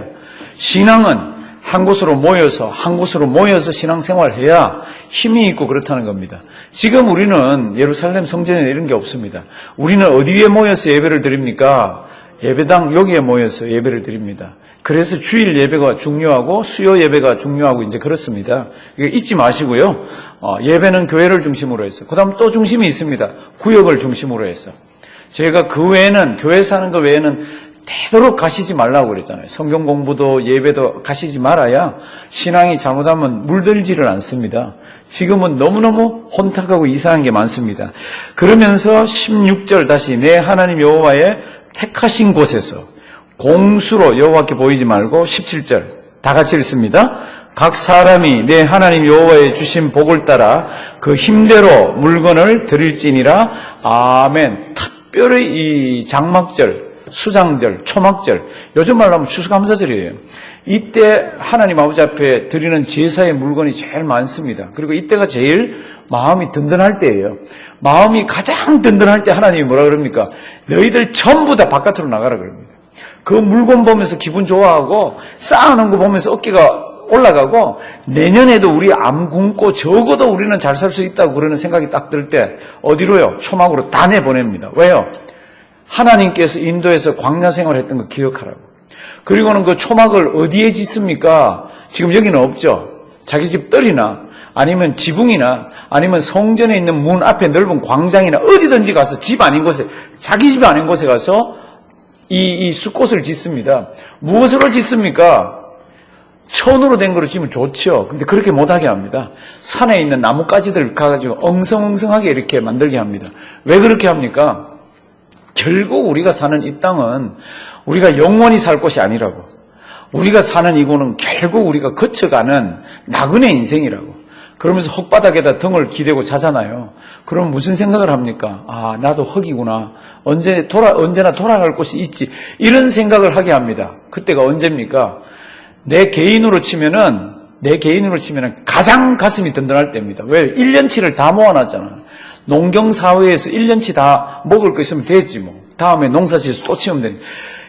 신앙은 한 곳으로 모여서 신앙생활해야 힘이 있고 그렇다는 겁니다. 지금 우리는 예루살렘 성전에 이런 게 없습니다. 우리는 어디에 모여서 예배를 드립니까? 예배당 여기에 모여서 예배를 드립니다. 그래서 주일 예배가 중요하고 수요 예배가 중요하고 이제 그렇습니다. 이거 잊지 마시고요. 예배는 교회를 중심으로 해서, 그 다음 또 중심이 있습니다. 구역을 중심으로 해서. 제가 그 외에는, 교회 사는 것 외에는 되도록 가시지 말라고 그랬잖아요. 성경 공부도 예배도 가시지 말아야 신앙이 잘못하면 물들지를 않습니다. 지금은 너무너무 혼탁하고 이상한 게 많습니다. 그러면서 16절 다시 내 하나님 여호와의 택하신 곳에서 공수로 여호와께 보이지 말고 17절 다 같이 읽습니다. 각 사람이 내 하나님 여호와의 주신 복을 따라 그 힘대로 물건을 드릴지니라. 아멘. 특별히 이 장막절, 수장절, 초막절, 요즘 말로 하면 추수감사절이에요. 이때 하나님 아버지 앞에 드리는 제사의 물건이 제일 많습니다. 그리고 이때가 제일 마음이 든든할 때예요. 마음이 가장 든든할 때 하나님이 뭐라 그럽니까? 너희들 전부 다 바깥으로 나가라 그럽니다. 그 물건 보면서 기분 좋아하고 쌓아놓은 거 보면서 어깨가 올라가고 내년에도 우리 암 굶고 적어도 우리는 잘 살 수 있다고 그러는 생각이 딱 들 때 어디로요? 초막으로 다 내보냅니다. 왜요? 하나님께서 인도에서 광야 생활했던 거 기억하라고. 그리고는 그 초막을 어디에 짓습니까? 지금 여기는 없죠. 자기 집 뜰이나 아니면 지붕이나 아니면 성전에 있는 문 앞에 넓은 광장이나 어디든지 가서 집 아닌 곳에, 자기 집 아닌 곳에 가서 이 숫꽃을 짓습니다. 무엇으로 짓습니까? 천으로 된 거로 지면 좋죠. 근데 그렇게 못하게 합니다. 산에 있는 나뭇가지들 가가지고 엉성엉성하게 이렇게 만들게 합니다. 왜 그렇게 합니까? 결국 우리가 사는 이 땅은 우리가 영원히 살 곳이 아니라고. 우리가 사는 이곳은 결국 우리가 거쳐가는 나그네 인생이라고. 그러면서 흙바닥에다 등을 기대고 자잖아요. 그럼 무슨 생각을 합니까? 아, 나도 흙이구나. 언제나 돌아갈 곳이 있지. 이런 생각을 하게 합니다. 그때가 언제입니까? 내 개인으로 치면은 가장 가슴이 든든할 때입니다. 왜? 1년치를 다 모아놨잖아요. 농경사회에서 1년치 다 먹을 거 있으면 됐지 뭐. 다음에 농사지어서 또 치우면 되니까.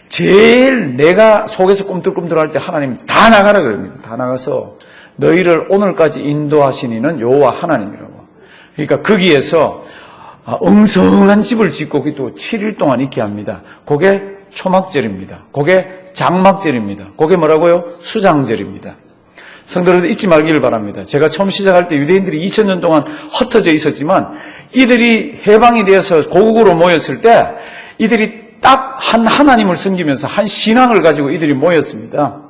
제일 내가 속에서 꿈틀꿈틀할 때 하나님 다 나가라 그럽니다. 다 나가서 너희를 오늘까지 인도하신 이는 여호와 하나님이라고. 그러니까 거기에서 엉성한 집을 짓고 또 7일 동안 있게 합니다. 그게 초막절입니다. 그게 장막절입니다. 그게 뭐라고요? 수장절입니다. 성도들도 잊지 말기를 바랍니다. 제가 처음 시작할 때 유대인들이 2000년 동안 흩어져 있었지만 이들이 해방이 되어서 고국으로 모였을 때 이들이 딱 한 하나님을 섬기면서 한 신앙을 가지고 이들이 모였습니다.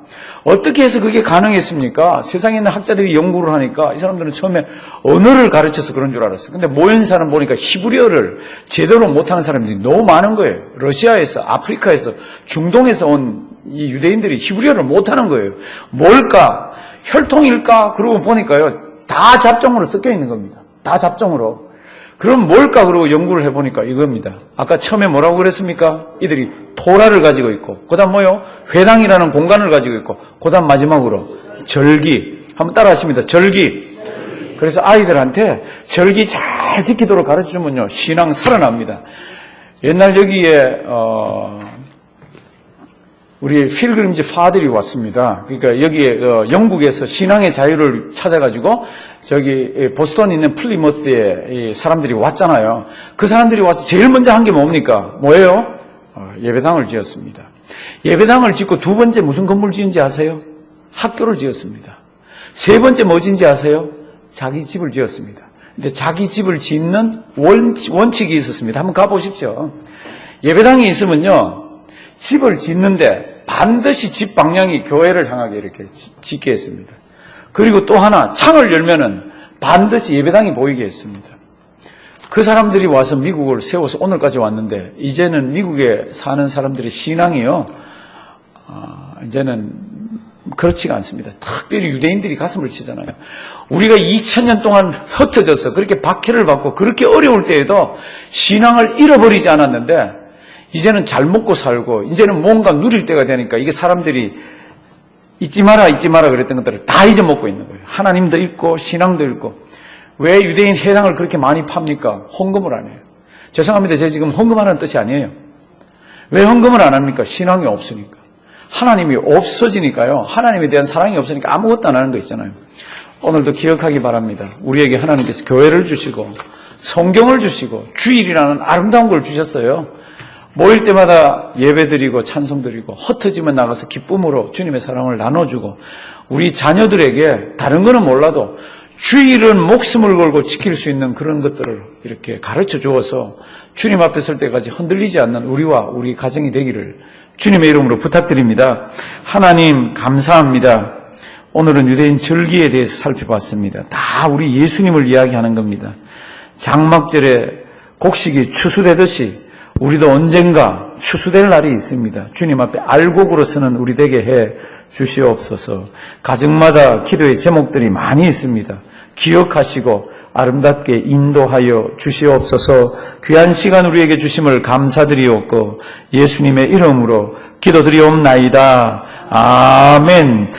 어떻게 해서 그게 가능했습니까? 세상에 있는 학자들이 연구를 하니까 이 사람들은 처음에 언어를 가르쳐서 그런 줄 알았어요. 근데 모인 사람 보니까 히브리어를 제대로 못하는 사람들이 너무 많은 거예요. 러시아에서, 아프리카에서, 중동에서 온 이 유대인들이 히브리어를 못하는 거예요. 뭘까? 혈통일까? 그러고 보니까요, 다 잡종으로 섞여 있는 겁니다. 다 잡종으로. 그럼 뭘까? 그러고 연구를 해보니까 이겁니다. 아까 처음에 뭐라고 그랬습니까? 이들이 토라를 가지고 있고, 그 다음 뭐요? 회당이라는 공간을 가지고 있고, 그 다음 마지막으로 절기. 한번 따라 하십니다. 절기. 그래서 아이들한테 절기 잘 지키도록 가르쳐주면요, 신앙 살아납니다. 옛날 여기에, 우리 필그림즈 파들이 왔습니다. 그러니까 여기에 영국에서 신앙의 자유를 찾아가지고 저기 보스턴에 있는 플리머스에 사람들이 왔잖아요. 그 사람들이 와서 제일 먼저 한 게 뭡니까? 뭐예요? 예배당을 지었습니다. 예배당을 짓고 두 번째 무슨 건물 지은지 아세요? 학교를 지었습니다. 세 번째 뭐 지은지 아세요? 자기 집을 지었습니다. 근데 자기 집을 짓는 원칙이 있었습니다. 한번 가보십시오. 예배당이 있으면요, 집을 짓는데 반드시 집 방향이 교회를 향하게 이렇게 짓게 했습니다. 그리고 또 하나, 창을 열면은 반드시 예배당이 보이게 했습니다. 그 사람들이 와서 미국을 세워서 오늘까지 왔는데, 이제는 미국에 사는 사람들의 신앙이요, 이제는 그렇지가 않습니다. 특별히 유대인들이 가슴을 치잖아요. 우리가 2000년 동안 흩어져서 그렇게 박해를 받고 그렇게 어려울 때에도 신앙을 잃어버리지 않았는데, 이제는 잘 먹고 살고 이제는 뭔가 누릴 때가 되니까 이게 사람들이 잊지 마라 그랬던 것들을 다 잊어먹고 있는 거예요. 하나님도 잊고 신앙도 잃고. 왜 유대인 회당을 그렇게 많이 팝니까? 헌금을 안 해요. 죄송합니다. 제가 지금 헌금하는 뜻이 아니에요. 왜 헌금을 안 합니까? 신앙이 없으니까. 하나님이 없어지니까요. 하나님에 대한 사랑이 없으니까 아무것도 안 하는 거 있잖아요. 오늘도 기억하기 바랍니다. 우리에게 하나님께서 교회를 주시고 성경을 주시고 주일이라는 아름다운 걸 주셨어요. 모일 때마다 예배드리고 찬송드리고 흩어지면 나가서 기쁨으로 주님의 사랑을 나눠주고, 우리 자녀들에게 다른 거는 몰라도 주일은 목숨을 걸고 지킬 수 있는 그런 것들을 이렇게 가르쳐 주어서 주님 앞에 설 때까지 흔들리지 않는 우리와 우리 가정이 되기를 주님의 이름으로 부탁드립니다. 하나님 감사합니다. 오늘은 유대인 절기에 대해서 살펴봤습니다. 다 우리 예수님을 이야기하는 겁니다. 장막절에 곡식이 추수되듯이 우리도 언젠가 추수될 날이 있습니다. 주님 앞에 알곡으로 서는 우리 되게 해 주시옵소서. 가정마다 기도의 제목들이 많이 있습니다. 기억하시고 아름답게 인도하여 주시옵소서. 귀한 시간 우리에게 주심을 감사드리옵고 예수님의 이름으로 기도드리옵나이다. 아멘.